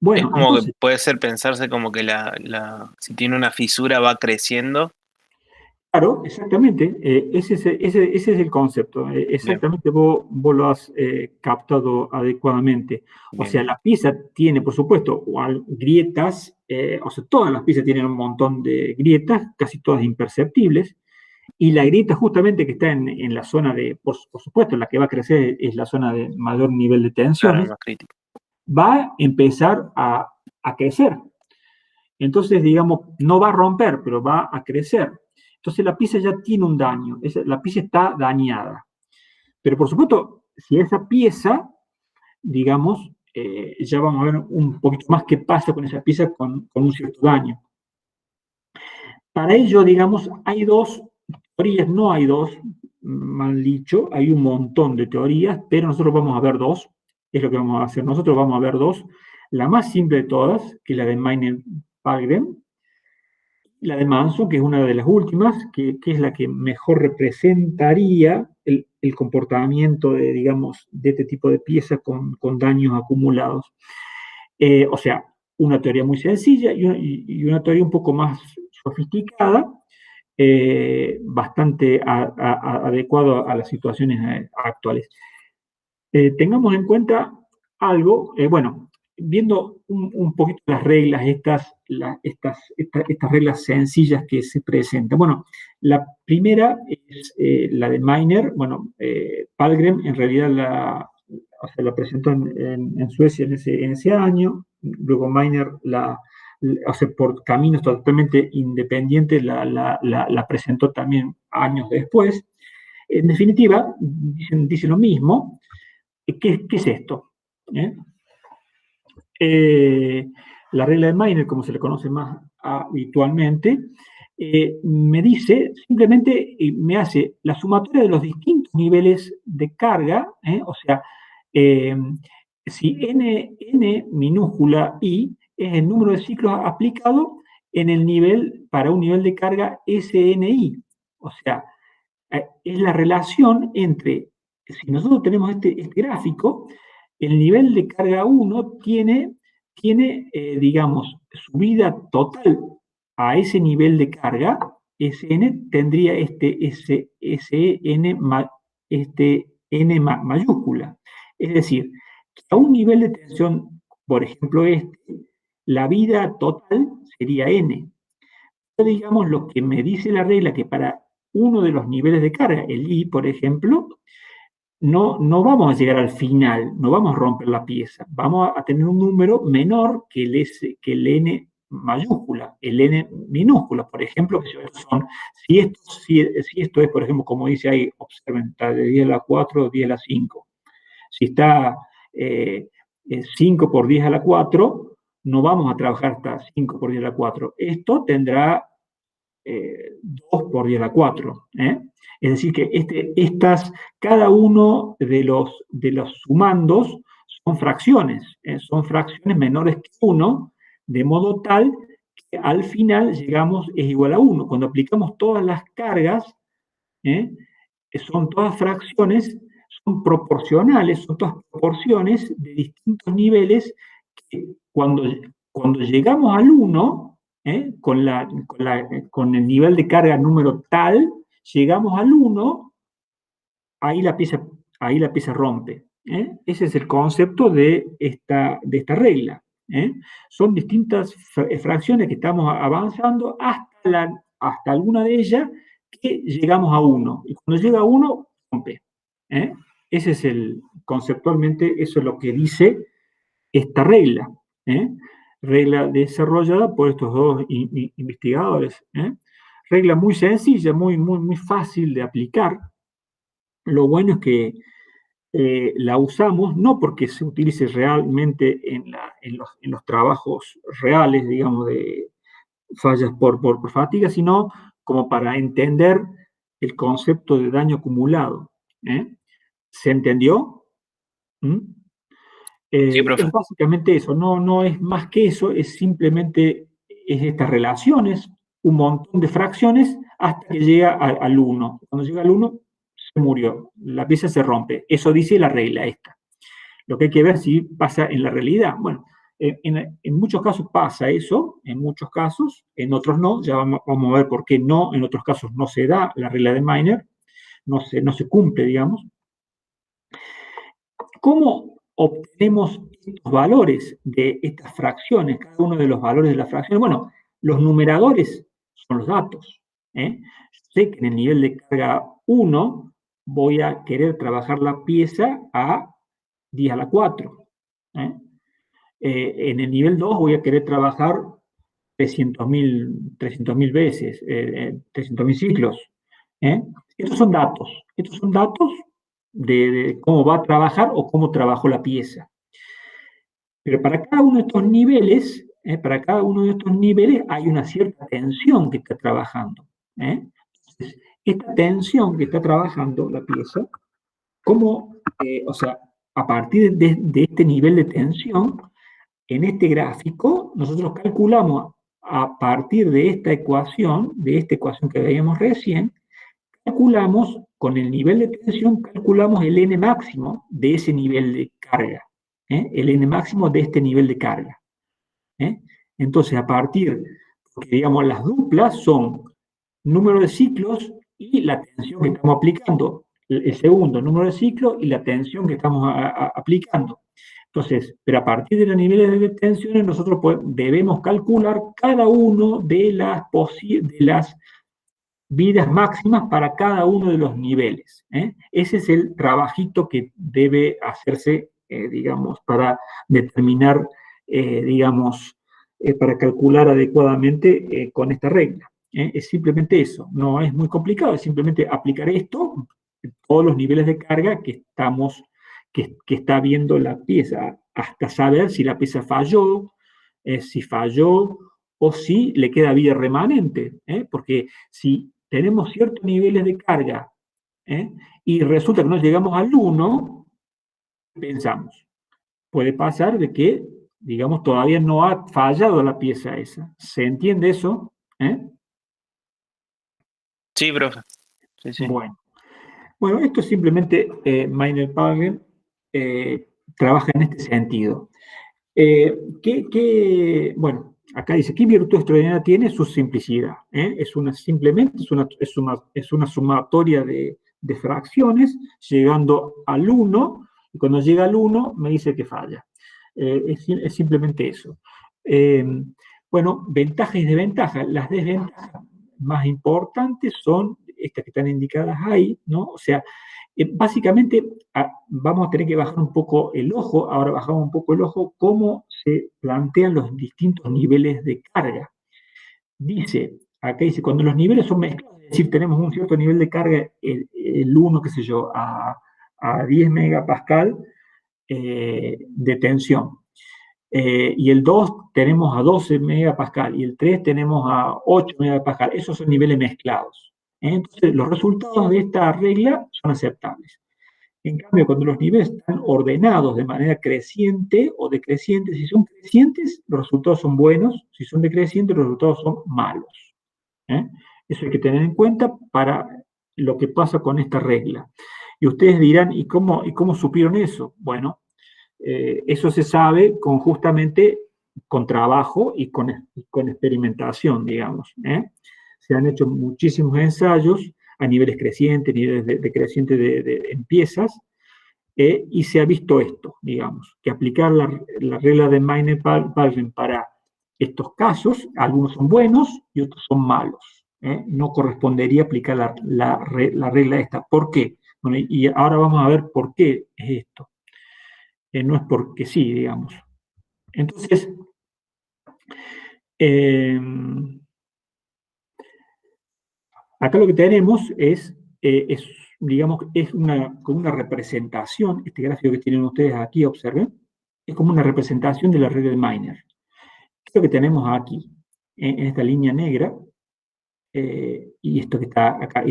Bueno, es como entonces, que puede ser pensarse como que si tiene una fisura va creciendo. Claro, exactamente. Ese es el concepto. Exactamente, vos lo has captado adecuadamente. Bien. O sea, la pieza tiene, por supuesto, grietas, o sea, todas las piezas tienen un montón de grietas, casi todas imperceptibles, y la grieta justamente que está en la zona de, por supuesto, la que va a crecer es la zona de mayor nivel de tensiones, claro, más crítico, va a empezar a crecer. Entonces, digamos, no va a romper, pero va a crecer. Entonces la pieza ya tiene un daño, la pieza está dañada. Pero por supuesto, si esa pieza, digamos, ya vamos a ver un poquito más qué pasa con esa pieza con un cierto daño. Para ello, digamos, hay dos teorías, no hay dos, mal dicho, hay un montón de teorías, pero nosotros vamos a ver dos, es lo que vamos a hacer. Nosotros vamos a ver dos. La más simple de todas, que es la de Meiner-Palgren, la de Manson, que es una de las últimas, que es la que mejor representaría el comportamiento de, digamos, de este tipo de piezas con daños acumulados. O sea, una teoría muy sencilla y una teoría un poco más sofisticada, bastante adecuado a las situaciones actuales. Tengamos en cuenta algo, bueno, viendo un poquito las reglas, estas reglas sencillas que se presentan. Bueno, la primera es la de Meiner. Bueno, Palgren en realidad la presentó en Suecia en ese año. Luego Meiner o sea, por caminos totalmente independientes la presentó también años después. En definitiva, dice lo mismo. ¿Qué es esto? La regla de Meiner, como se le conoce más habitualmente, me dice, simplemente me hace la sumatoria de los distintos niveles de carga, o sea, si n minúscula i es el número de ciclos aplicado en el nivel, para un nivel de carga SNI, o sea, es la relación entre, si nosotros tenemos este gráfico, el nivel de carga 1 tiene digamos, subida total a ese nivel de carga, Sn tendría este N mayúscula. Es decir, que a un nivel de tensión, por ejemplo la vida total sería N. Pero digamos, lo que me dice la regla que para uno de los niveles de carga, el I, por ejemplo, no vamos a llegar al final, no vamos a romper la pieza, vamos a tener un número menor que el N mayúscula, el N minúscula, por ejemplo, que son, si esto es, por ejemplo, como dice ahí, observen, está de 10 a la 4 o 10 a la 5. Si está 5 por 10 a la 4, no vamos a trabajar hasta 5 por 10 a la 4. Esto tendrá 2 por 10 a la 4. Es decir, que cada uno de los sumandos son fracciones menores que 1, de modo tal al final llegamos, es igual a 1. Cuando aplicamos todas las cargas, son todas fracciones, son proporcionales, son todas proporciones de distintos niveles que cuando llegamos al 1, con el nivel de carga número tal, llegamos al 1, ahí la pieza rompe. Ese es el concepto de esta regla. Son distintas fracciones que estamos avanzando hasta alguna de ellas que llegamos a 1. Y cuando llega a 1, rompe. Ese es conceptualmente, eso es lo que dice esta regla. Regla desarrollada por estos dos investigadores. Regla muy sencilla, muy fácil de aplicar. Lo bueno es que la usamos no porque se utilice realmente en los trabajos reales, digamos, de fallas por fatiga, sino como para entender el concepto de daño acumulado. ¿Se entendió? Sí, profe. Es básicamente eso, no es más que eso, es simplemente estas relaciones, un montón de fracciones hasta que llega al 1. Cuando llega al 1, se murió, la pieza se rompe. Eso dice la regla esta. Lo que hay que ver si pasa en la realidad. Bueno, en muchos casos pasa eso, en muchos casos, en otros no. Ya vamos a ver por qué no, en otros casos no se da la regla de Miner, no se cumple, digamos. ¿Cómo obtenemos estos valores de estas fracciones, cada uno de los valores de las fracciones? Bueno, los numeradores son los datos. Yo sé que en el nivel de carga 1 voy a querer trabajar la pieza a 10 a la 4. En el nivel 2 voy a querer trabajar 300.000 veces, 300.000 ciclos. Estos son datos de cómo va a trabajar o cómo trabajó la pieza. Pero para cada uno de estos niveles, hay una cierta tensión que está trabajando. Entonces, esta tensión que está trabajando la pieza, a partir de este nivel de tensión, en este gráfico, nosotros calculamos a partir de esta ecuación que veíamos recién, calculamos con el nivel de tensión, calculamos el N máximo de ese nivel de carga. El N máximo de este nivel de carga. Entonces, a partir, porque digamos, las duplas son número de ciclos y la tensión que estamos aplicando. El segundo, número de ciclos y la tensión que estamos aplicando. Entonces, pero a partir de los niveles de tensiones, nosotros debemos calcular cada uno de las vidas máximas para cada uno de los niveles. Ese es el trabajito que debe hacerse, digamos, para determinar, para calcular adecuadamente con esta regla. Es simplemente eso, no es muy complicado, es simplemente aplicar esto en todos los niveles de carga que está viendo la pieza, hasta saber si la pieza falló, si falló o si le queda vida remanente, porque si tenemos ciertos niveles de carga y resulta que no llegamos al 1, pensamos, puede pasar de que, digamos, todavía no ha fallado la pieza esa. ¿Se entiende eso? Sí, profe. Sí. Bueno, esto simplemente Miner-Pagel trabaja en este sentido. Bueno, acá dice, ¿qué virtud extraordinaria tiene? Su simplicidad. Simplemente es una sumatoria de fracciones llegando al 1, y cuando llega al 1 me dice que falla. Es simplemente eso. Bueno, ventajas y desventajas. Las desventajas más importantes son estas que están indicadas ahí, ¿no? O sea, básicamente vamos a tener que bajar un poco el ojo, ahora bajamos un poco el ojo, cómo se plantean los distintos niveles de carga. Acá dice, cuando los niveles son mezclados, es decir, tenemos un cierto nivel de carga, el 1, qué sé yo, a 10 megapascal de tensión. Y el 2 tenemos a 12 megapascal y el 3 tenemos a 8 megapascal. Esos son niveles mezclados. Entonces, los resultados de esta regla son aceptables. En cambio, cuando los niveles están ordenados de manera creciente o decreciente, si son crecientes, los resultados son buenos, si son decrecientes, los resultados son malos. Eso hay que tener en cuenta para lo que pasa con esta regla. Y ustedes dirán, ¿y cómo supieron eso? Bueno, eso se sabe justamente con trabajo y con experimentación, digamos. Se han hecho muchísimos ensayos a niveles crecientes, niveles decrecientes en piezas, y se ha visto esto, digamos, que aplicar la regla de Meiner-Baldwin para estos casos, algunos son buenos y otros son malos. No correspondería aplicar la regla esta. ¿Por qué? Bueno, y ahora vamos a ver por qué es esto. No es porque sí, digamos. Entonces, acá lo que tenemos digamos, es como una representación, este gráfico que tienen ustedes aquí, observen, es como una representación de la regla de Meiner. ¿Qué es lo que tenemos aquí? En esta línea negra, y esto que está acá,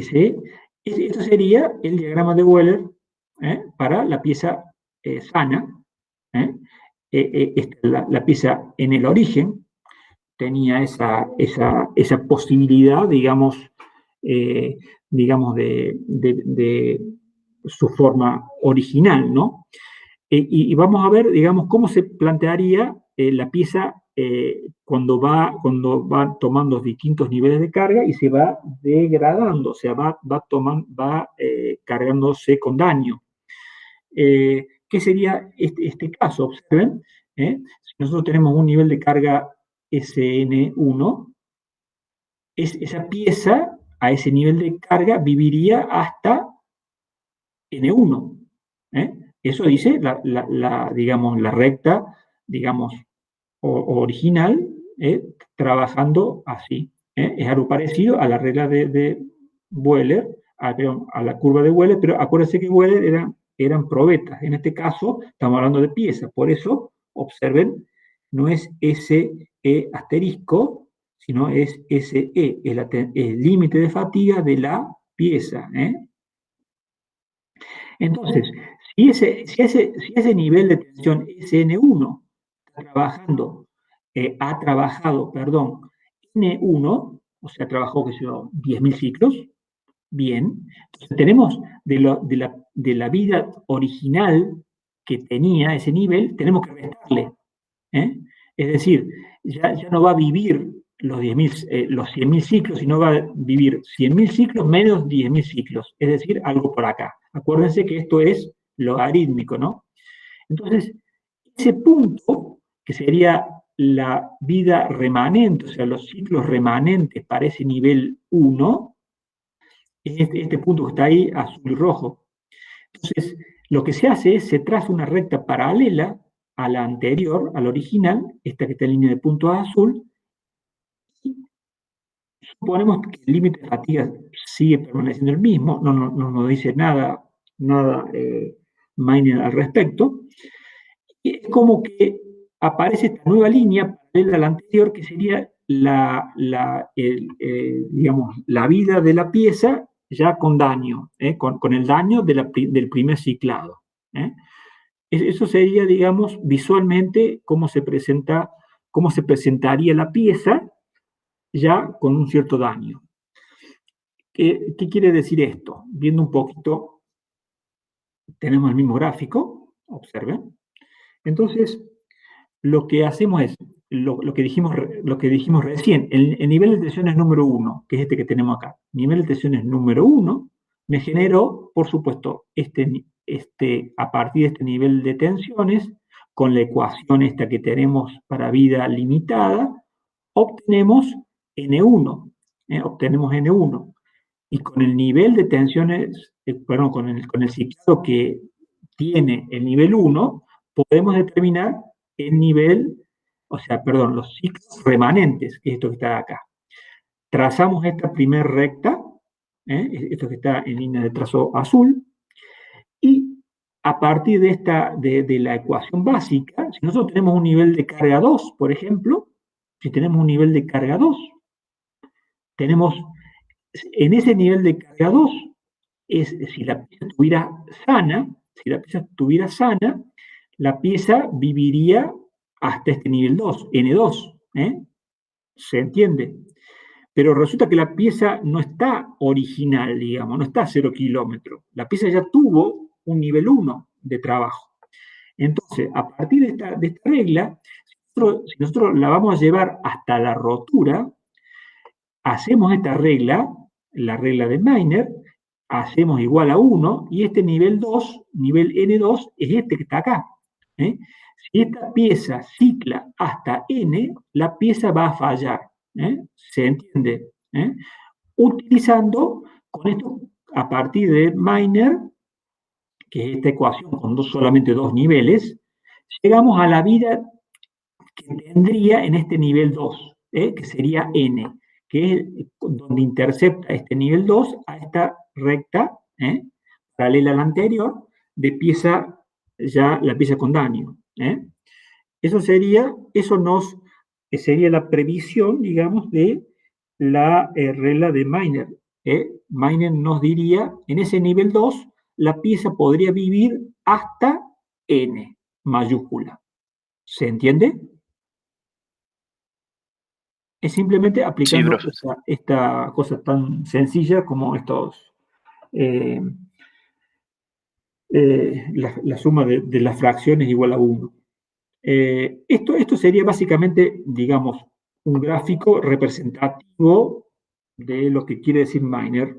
esto sería el diagrama de Wheeler para la pieza sana. La pieza en el origen tenía esa posibilidad, digamos, de su forma original, ¿no? Y vamos a ver, digamos, cómo se plantearía la pieza cuando va tomando distintos niveles de carga y se va degradando, o sea, va cargándose con daño. ¿Qué sería este caso? Observen, si nosotros tenemos un nivel de carga SN1, esa pieza a ese nivel de carga viviría hasta N1. Eso dice digamos, la recta, digamos, original, trabajando así. Es algo parecido a la regla de Wheeler, a la curva de Wheeler, pero acuérdense que Wheeler eran probetas. En este caso, estamos hablando de piezas. Por eso, observen, no es SE asterisco, sino es SE, el límite de fatiga de la pieza. Entonces, si ese nivel de tensión SN1 ha trabajado, N1, o sea, trabajó, que yo, 10.000 ciclos, bien. Entonces, tenemos de la vida original que tenía ese nivel, tenemos que restarle. Es decir, ya no va a vivir los 100.000 ciclos, sino va a vivir 100.000 ciclos menos 10.000 ciclos, es decir, algo por acá. Acuérdense que esto es logarítmico, ¿no? Entonces, ese punto, que sería la vida remanente, o sea, los ciclos remanentes para ese nivel 1, es este punto que está ahí, azul y rojo. Entonces, lo que se hace es, se traza una recta paralela a la anterior, a la original, esta que está en línea de puntos azul, y suponemos que el límite de fatiga sigue permaneciendo el mismo, no nos dice nada Meiner al respecto, y es como que aparece esta nueva línea paralela a la anterior, que sería digamos, la vida de la pieza ya con daño, con el daño del primer ciclado. Eso sería, digamos, visualmente cómo se presentaría la pieza ya con un cierto daño. ¿Qué quiere decir esto? Viendo un poquito, tenemos el mismo gráfico, observen. Entonces, lo que hacemos es, lo que dijimos recién, el nivel de tensión es número 1, que es este que tenemos acá. Nivel de tensión es número 1, me generó, por supuesto, a partir de este nivel de tensiones, con la ecuación esta que tenemos para vida limitada, obtenemos N1, obtenemos N1. Y con el nivel de tensiones, con el ciclado que tiene el nivel 1, podemos determinar el nivel, los ciclos remanentes, que es esto que está acá. Trazamos esta primera recta, esto que está en línea de trazo azul, y a partir de la ecuación básica, si nosotros tenemos un nivel de carga 2, por ejemplo, si tenemos un nivel de carga 2, tenemos en ese nivel de carga 2, es si la pieza estuviera sana, la pieza viviría hasta este nivel 2, N2, ¿se entiende? Pero resulta que la pieza no está original, digamos, no está a 0 kilómetros. La pieza ya tuvo un nivel 1 de trabajo. Entonces, a partir de esta regla, si nosotros la vamos a llevar hasta la rotura, hacemos esta regla, la regla de Miner, hacemos igual a 1, y este nivel 2, nivel N2, es este que está acá. ¿eh? Si esta pieza cicla hasta N, la pieza va a fallar. ¿Se entiende? Utilizando con esto, a partir de Miner, que es esta ecuación con solamente dos niveles, llegamos a la vida que tendría en este nivel 2, que sería N, que es donde intercepta este nivel 2 a esta recta, paralela a la anterior, de pieza, ya la pieza con daño. Eso sería la previsión, digamos, de la regla de Miner. Miner nos diría, en ese nivel 2, la pieza podría vivir hasta N mayúscula. ¿Se entiende? Es simplemente aplicando esta cosa tan sencilla como la suma de las fracciones igual a 1. Esto sería básicamente, digamos, un gráfico representativo de lo que quiere decir Miner.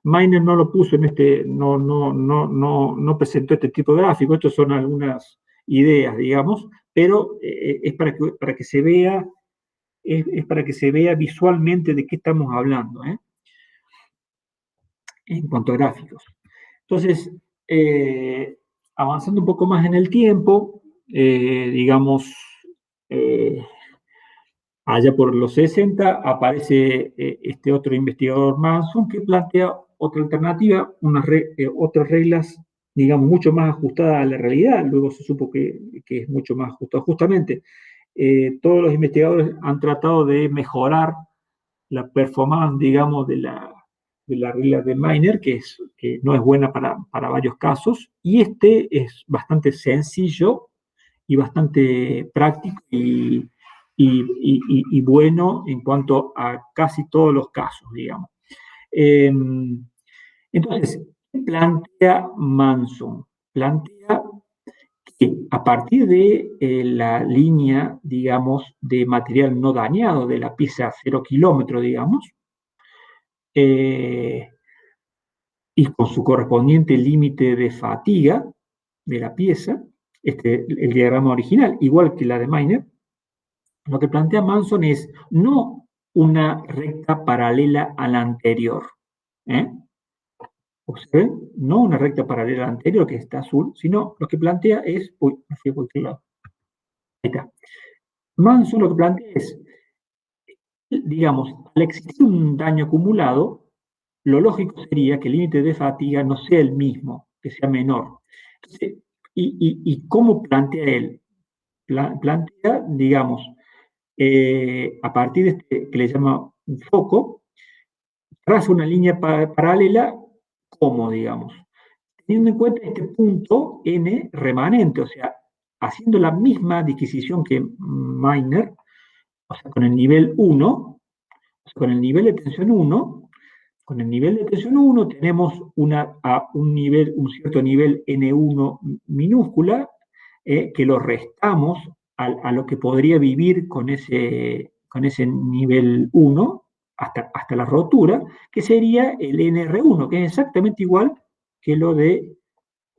Miner no lo puso en no presentó este tipo de gráfico. Estos son algunas ideas, digamos, pero es para que se vea. Es para que se vea visualmente de qué estamos hablando, en cuanto a gráficos. Entonces, avanzando un poco más en el tiempo, digamos, allá por los 60, aparece este otro investigador Manson que plantea otra alternativa, otras reglas, digamos, mucho más ajustadas a la realidad. Luego se supo que es mucho más ajustado. Justamente, todos los investigadores han tratado de mejorar la performance, digamos, de la regla de Miner, que no es buena para varios casos, y este es bastante sencillo y bastante práctico y bueno en cuanto a casi todos los casos, digamos. Entonces, ¿qué plantea Manson? Plantea que a partir de la línea, digamos, de material no dañado de la pieza 0 kilómetro, digamos, y con su correspondiente límite de fatiga de la pieza, el diagrama original, igual que la de Miner, lo que plantea Manson es no una recta paralela a la anterior, observen, no una recta paralela a la anterior que está azul, sino lo que plantea es, uy, me fui a cualquier lado, ahí está. Manson lo que plantea es, digamos, al existir un daño acumulado, lo lógico sería que el límite de fatiga no sea el mismo, que sea menor. Entonces, ¿y cómo plantea él? Plantea, digamos, a partir de este que le llama un foco, traza una línea paralela, como, digamos, teniendo en cuenta este punto N remanente, o sea, haciendo la misma disquisición que Miner, o sea, con el nivel 1, con el nivel de tensión 1, con el nivel de tensión 1 tenemos un cierto nivel N1 minúscula, que lo restamos a lo que podría vivir con ese nivel 1 hasta la rotura, que sería el NR1, que es exactamente igual que lo de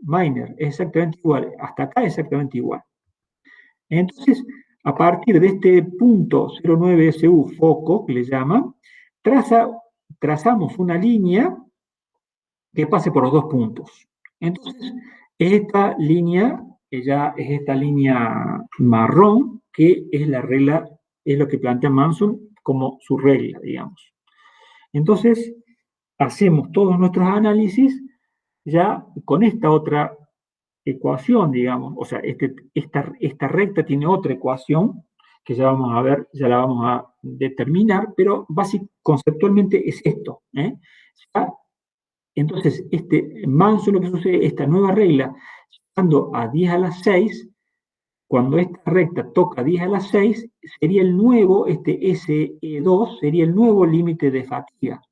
Miner, es exactamente igual, hasta acá es exactamente igual. Entonces, a partir de este punto 09 SU foco, que le llaman, trazamos una línea que pase por los dos puntos. Entonces, esta línea, ya es esta línea marrón, que es la regla, es lo que plantea Manson como su regla, digamos. Entonces, hacemos todos nuestros análisis ya con esta otra ecuación, digamos, o sea, esta recta tiene otra ecuación que ya vamos a ver, ya la vamos a determinar, pero conceptualmente es esto. Ya Entonces, Manson, lo que sucede, esta nueva regla, llegando a 10 a la 6, cuando esta recta toca 10 a la 6, sería el nuevo, SE2, sería el nuevo límite de fatiga,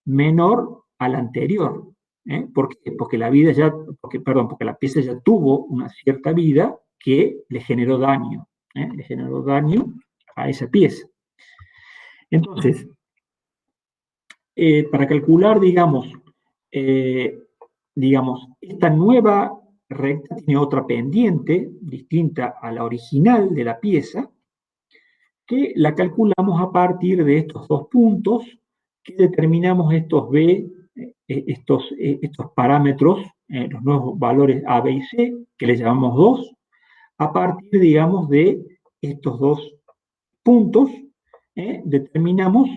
menor al anterior. ¿Por qué? Porque la pieza ya tuvo una cierta vida que le generó daño. Le generó daño a esa pieza. Entonces, para calcular, digamos, esta nueva recta tiene otra pendiente distinta a la original de la pieza, que la calculamos a partir de estos dos puntos, que determinamos estos parámetros, los nuevos valores A, B y C, que le llamamos 2, a partir, digamos, de estos dos puntos, determinamos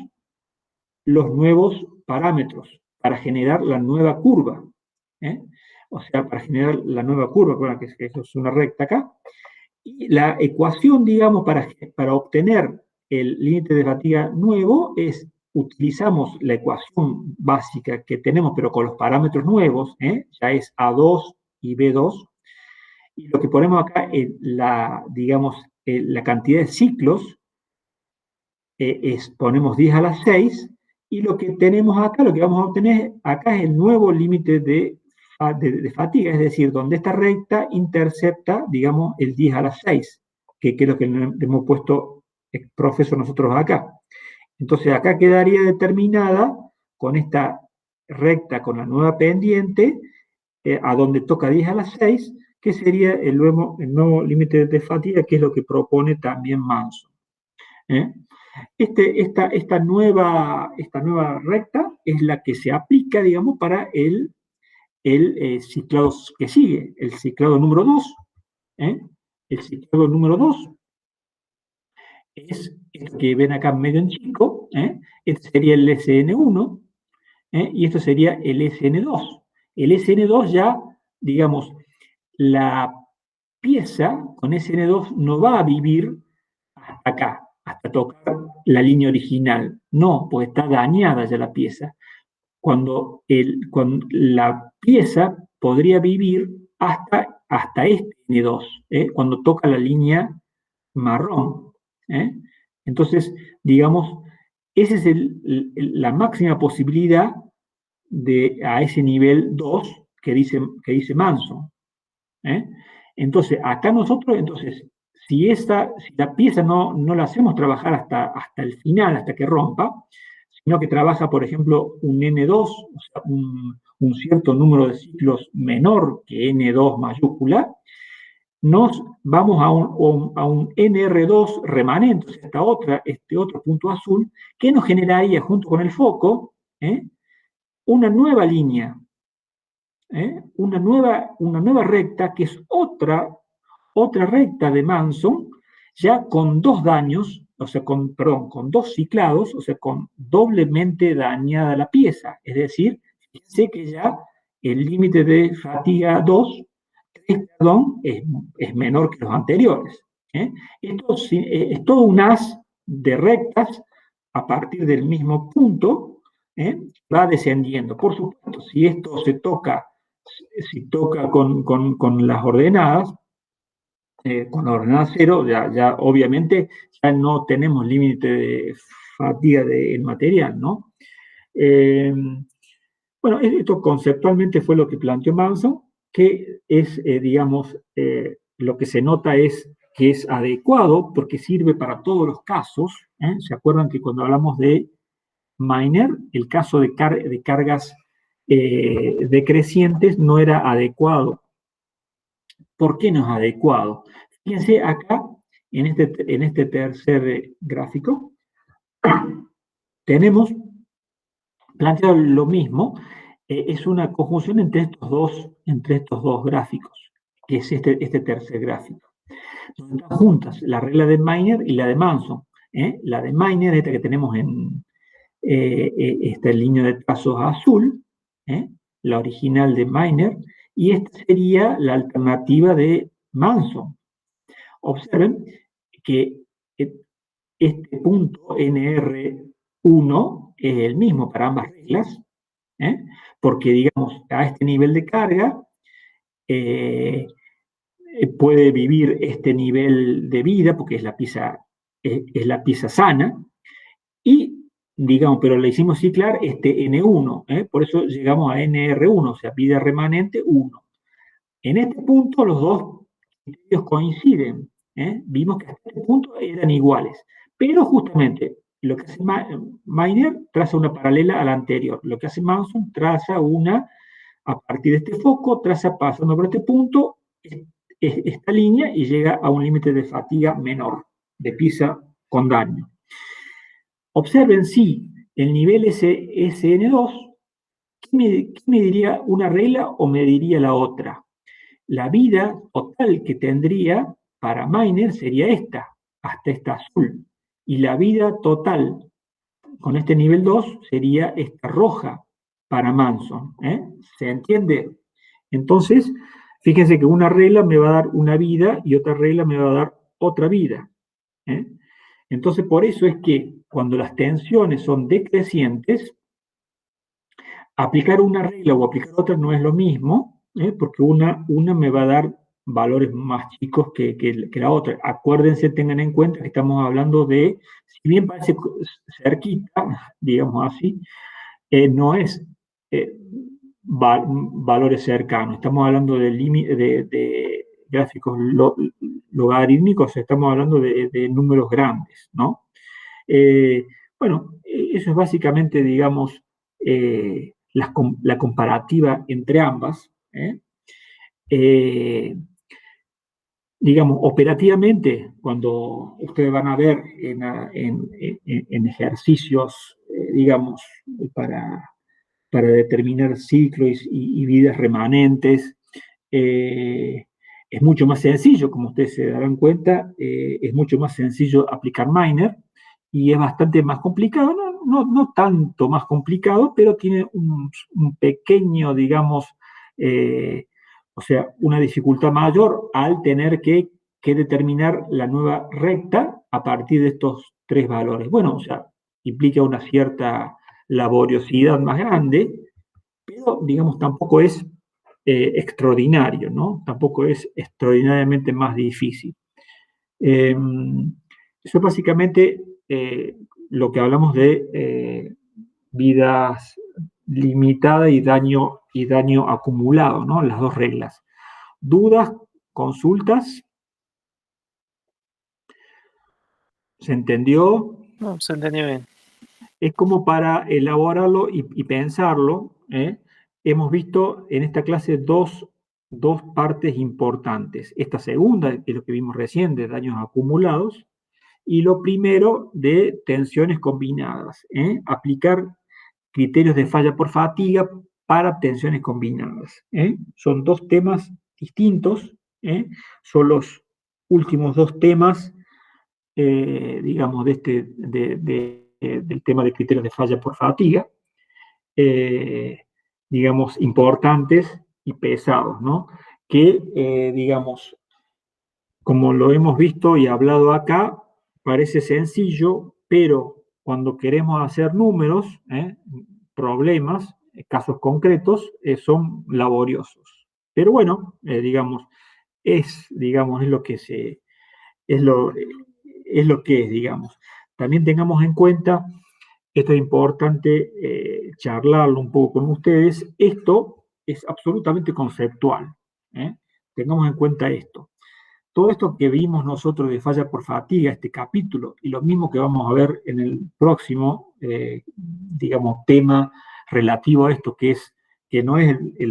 los nuevos parámetros para generar la nueva curva. O sea, para generar la nueva curva, bueno, que eso es una recta acá. Y la ecuación, digamos, para obtener el límite de fatiga nuevo es, utilizamos la ecuación básica que tenemos, pero con los parámetros nuevos, ya es A2 y B2, y lo que ponemos acá es la cantidad de ciclos, ponemos 10 a la 6, y lo que tenemos acá, lo que vamos a obtener acá es el nuevo límite de fatiga, es decir, donde esta recta intercepta, digamos, el 10 a la 6, que es lo que hemos puesto el profesor nosotros acá. Entonces acá quedaría determinada con esta recta, con la nueva pendiente, a donde toca 10 a la 6, que sería el nuevo límite de fatiga, que es lo que propone también Manson. Esta nueva recta es la que se aplica, digamos, para el ciclado que sigue, el ciclado número 2. El ciclado número 2 es el que ven acá medio en chico, este sería el SN1, y esto sería el SN2. El SN2 ya, digamos, la pieza con SN2 no va a vivir hasta acá, hasta tocar la línea original. No, pues está dañada ya la pieza. Cuando la pieza podría vivir hasta este N2, cuando toca la línea marrón. Entonces, digamos, esa es la máxima posibilidad a ese nivel 2 que dice Manson. Entonces, acá nosotros, si la pieza no la hacemos trabajar hasta el final, hasta que rompa, sino que trabaja, por ejemplo, un N2, o sea, un cierto número de ciclos menor que N2 mayúscula, nos vamos a un NR2 remanente, o sea, este otro punto azul, que nos generaría, junto con el foco, una nueva línea, una nueva recta, que es otra recta de Manson, ya con dos daños, o sea, con dos ciclados, o sea, con doblemente dañada la pieza. Es decir, sé que ya el límite de fatiga 2, es menor que los anteriores. Esto es todo un haz de rectas a partir del mismo punto, va descendiendo. Por supuesto, si esto se toca, con las ordenadas, con la ordenada 0, ya obviamente ya no tenemos límite de fatiga del material, ¿no? Bueno, esto conceptualmente fue lo que planteó Manson, que es, digamos, lo que se nota es que es adecuado porque sirve para todos los casos. ¿Se acuerdan que cuando hablamos de Miner, el caso de cargas decrecientes no era adecuado? ¿Por qué no es adecuado? Fíjense acá, en este tercer gráfico, tenemos planteado lo mismo. Es una conjunción entre estos dos gráficos, que es este tercer gráfico. Donde están juntas la regla de Miner y la de Manson. La de Miner, esta que tenemos en esta línea de trazos azul, la original de Miner, y esta sería la alternativa de Manson. Observen que este punto NR1 es el mismo para ambas reglas. porque, digamos, a este nivel de carga puede vivir este nivel de vida, porque es la pieza sana, y, digamos, pero le hicimos ciclar este N1, por eso llegamos a NR1, o sea, vida remanente 1. En este punto los dos criterios coinciden, vimos que hasta este punto eran iguales, pero justamente lo que hace Miner traza una paralela a la anterior, lo que hace Manson traza una, a partir de este foco, traza pasando por este punto, esta línea y llega a un límite de fatiga menor, de pieza con daño. Observen si el nivel SN2, ¿qué me diría una regla o me diría la otra? La vida total que tendría para Miner sería esta, hasta esta azul. Y la vida total con este nivel 2 sería esta roja para Manson. ¿Se entiende? Entonces, fíjense que una regla me va a dar una vida y otra regla me va a dar otra vida. Entonces, por eso es que cuando las tensiones son decrecientes, aplicar una regla o aplicar otra no es lo mismo, porque una me va a dar valores más chicos que la otra. Acuérdense, tengan en cuenta que estamos hablando de, si bien parece cerquita, digamos así, no es valores cercanos. Estamos hablando de gráficos logarítmicos, estamos hablando de números grandes, ¿no? Bueno, eso es básicamente, digamos, la comparativa entre ambas. Digamos, operativamente, cuando ustedes van a ver en ejercicios, digamos, para determinar ciclos y vidas remanentes, es mucho más sencillo, como ustedes se darán cuenta, es mucho más sencillo aplicar Miner y es bastante más complicado, no tanto más complicado, pero tiene un pequeño, digamos, o sea, una dificultad mayor al tener que determinar la nueva recta a partir de estos tres valores. Bueno, o sea, implica una cierta laboriosidad más grande, pero, digamos, tampoco es extraordinario, ¿no? Tampoco es extraordinariamente más difícil. Eso es básicamente lo que hablamos de vidas limitadas y daño acumulado, ¿no? Las dos reglas. ¿Dudas? ¿Consultas? ¿Se entendió? No, se entendió bien. Es como para elaborarlo y pensarlo. Hemos visto en esta clase dos partes importantes. Esta segunda, que es lo que vimos recién, de daños acumulados, y lo primero de tensiones combinadas. Aplicar criterios de falla por fatiga para tensiones combinadas. Son dos temas distintos. Son los últimos dos temas, digamos, del tema de criterios de falla por fatiga, digamos, importantes y pesados, ¿no? Que, digamos, como lo hemos visto y hablado acá, parece sencillo, pero cuando queremos hacer números, problemas, casos concretos, son laboriosos. Pero bueno, digamos, es lo que es lo que es, digamos. También tengamos en cuenta, esto es importante charlarlo un poco con ustedes, esto es absolutamente conceptual. Tengamos en cuenta esto. Todo esto que vimos nosotros de falla por fatiga, este capítulo, y lo mismo que vamos a ver en el próximo, digamos, tema relativo a esto, que no es en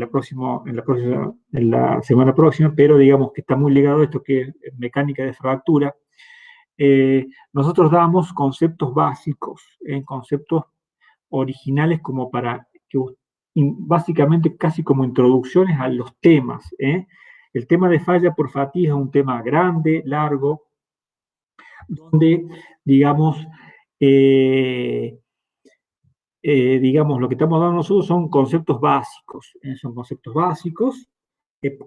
la semana próxima, pero digamos que está muy ligado a esto que es mecánica de fractura. Nosotros damos conceptos básicos, conceptos originales como para que básicamente casi como introducciones a los temas. El tema de falla por fatiga es un tema grande, largo, donde, digamos, digamos, lo que estamos dando nosotros son conceptos básicos,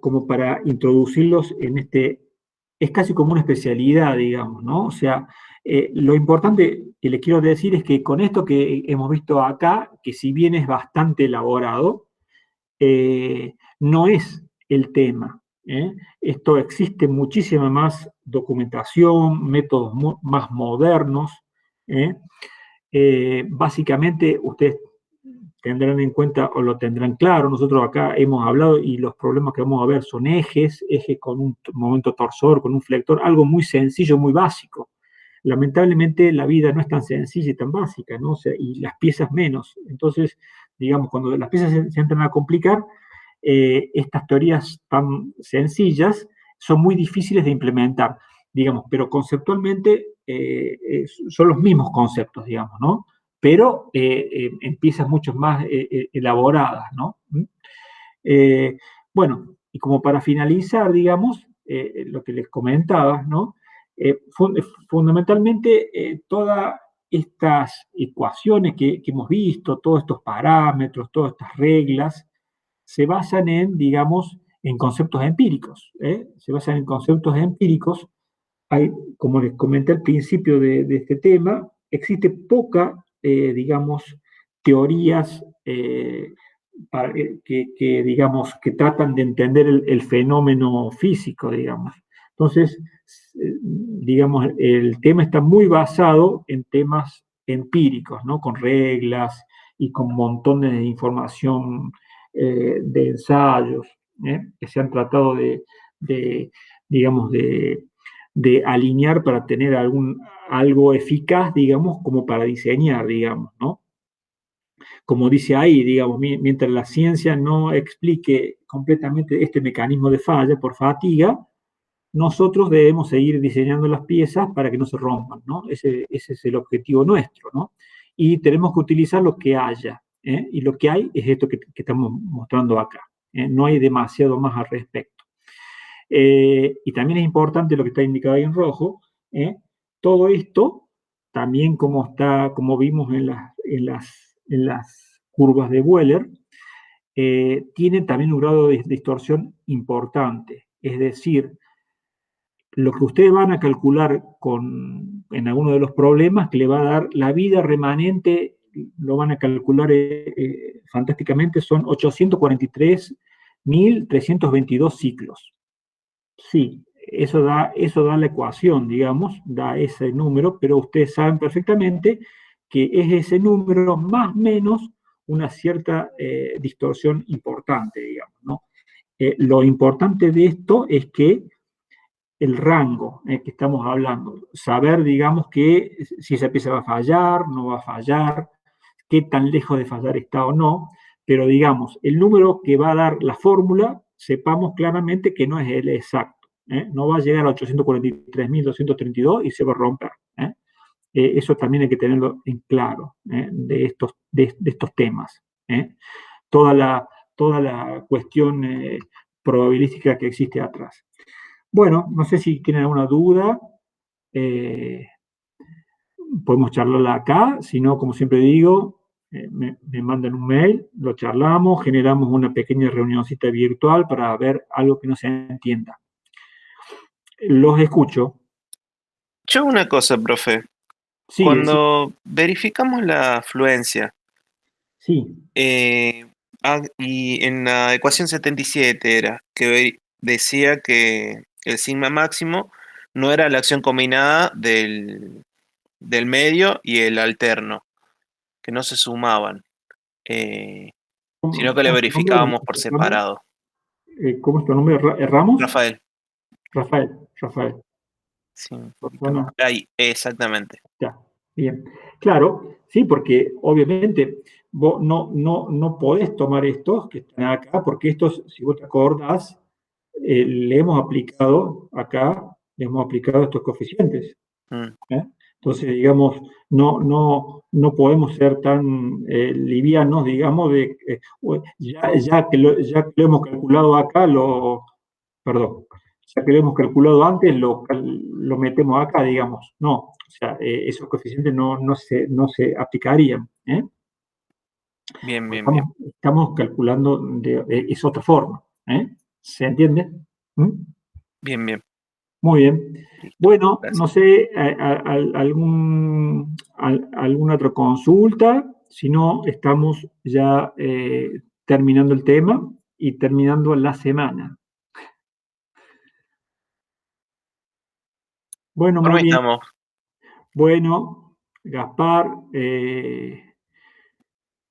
como para introducirlos en es casi como una especialidad, digamos, ¿no? O sea, lo importante que les quiero decir es que con esto que hemos visto acá, que si bien es bastante elaborado, no es el tema. Esto existe muchísima más documentación, métodos más modernos. Básicamente, ustedes tendrán en cuenta o lo tendrán claro, nosotros acá hemos hablado y los problemas que vamos a ver son ejes con un momento torsor, con un flector, algo muy sencillo, muy básico. Lamentablemente la vida no es tan sencilla y tan básica, ¿no? O sea, y las piezas menos. Entonces, digamos, cuando las piezas se entran a complicar, estas teorías tan sencillas son muy difíciles de implementar, digamos, pero conceptualmente son los mismos conceptos, digamos, ¿no? Pero en piezas mucho más elaboradas, ¿no? Bueno, y como para finalizar, digamos, lo que les comentaba, ¿no? Fundamentalmente, todas estas ecuaciones que hemos visto, todos estos parámetros, todas estas reglas, se basan en, digamos, en conceptos empíricos. Se basan en conceptos empíricos. Hay, como les comenté al principio de este tema, existe poca, digamos, teorías digamos, que tratan de entender el fenómeno físico, digamos. Entonces, digamos, el tema está muy basado en temas empíricos, ¿no? Con reglas y con montones de información de ensayos, que se han tratado digamos, de alinear para tener algo eficaz, digamos, como para diseñar, digamos, ¿no? Como dice ahí, digamos, mientras la ciencia no explique completamente este mecanismo de falla por fatiga, nosotros debemos seguir diseñando las piezas para que no se rompan, ¿no? Ese es el objetivo nuestro, ¿no? Y tenemos que utilizar lo que haya, y lo que hay es esto que estamos mostrando acá. No hay demasiado más al respecto. Y también es importante lo que está indicado ahí en rojo. Todo esto, también como vimos en las curvas de Wheeler, tiene también un grado de distorsión importante. Es decir, lo que ustedes van a calcular en alguno de los problemas que le va a dar la vida remanente, lo van a calcular fantásticamente, son 843.322 ciclos. Sí, eso da la ecuación, digamos, da ese número, pero ustedes saben perfectamente que es ese número más o menos una cierta distorsión importante, digamos, ¿no? Lo importante de esto es que el rango que estamos hablando, saber, digamos, que si esa pieza va a fallar, no va a fallar, qué tan lejos de fallar está o no, pero digamos, el número que va a dar la fórmula, sepamos claramente que no es el exacto, no va a llegar a 843.232 y se va a romper. Eso también hay que tenerlo en claro de estos temas. Toda la cuestión probabilística que existe atrás. Bueno, no sé si tienen alguna duda, podemos charlarla acá, si no, como siempre digo, me mandan un mail, lo charlamos, generamos una pequeña reunioncita virtual para ver algo que no se entienda. Los escucho. Yo una cosa, profe. Sí, cuando verificamos la fluencia, sí. Y en la ecuación 77 era que decía que el sigma máximo no era la acción combinada del medio y el alterno, que no se sumaban, sino que le verificábamos por separado. ¿Cómo es tu nombre? ¿Ramos? Rafael. Rafael. Sí, un poquito más. Ahí, exactamente. Ya, bien. Claro, sí, porque obviamente vos no podés tomar estos que están acá, porque estos, si vos te acordás, le hemos aplicado estos coeficientes. Entonces, digamos, no podemos ser tan livianos, digamos, ya que lo hemos calculado acá, perdón, ya que lo hemos calculado antes, lo metemos acá, digamos. No, o sea, esos coeficientes no se aplicarían. Bien. Estamos calculando es otra forma. ¿Se entiende? Bien. Muy bien. Bueno, gracias. No sé, alguna otra consulta. Si no, estamos ya terminando el tema y terminando la semana. Bueno, Por muy mí bien. estamos. Bueno, Gaspar,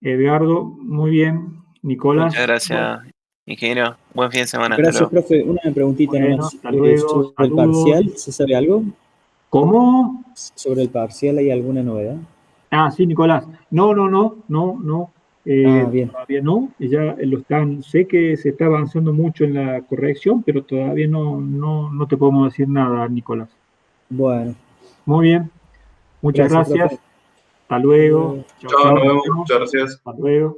Edgardo, muy bien. Nicolás, Muchas bueno, gracias, ingeniero. Buen fin de semana. Hasta Gracias, luego. profe. Una preguntita bueno, nomás hasta luego, sobre el saludos. parcial. ¿Se sabe algo? ¿Cómo? ¿Sobre el parcial hay alguna novedad? Ah, sí, Nicolás. No. Bien. Todavía no. Ya lo están, sé que se está avanzando mucho en la corrección, pero todavía no te podemos decir nada, Nicolás. Bueno, Muy bien, muchas gracias, gracias. profe. Hasta Hasta luego. luego. Chau, Chao, chau, nos nos vemos. vemos. Muchas gracias. Hasta luego.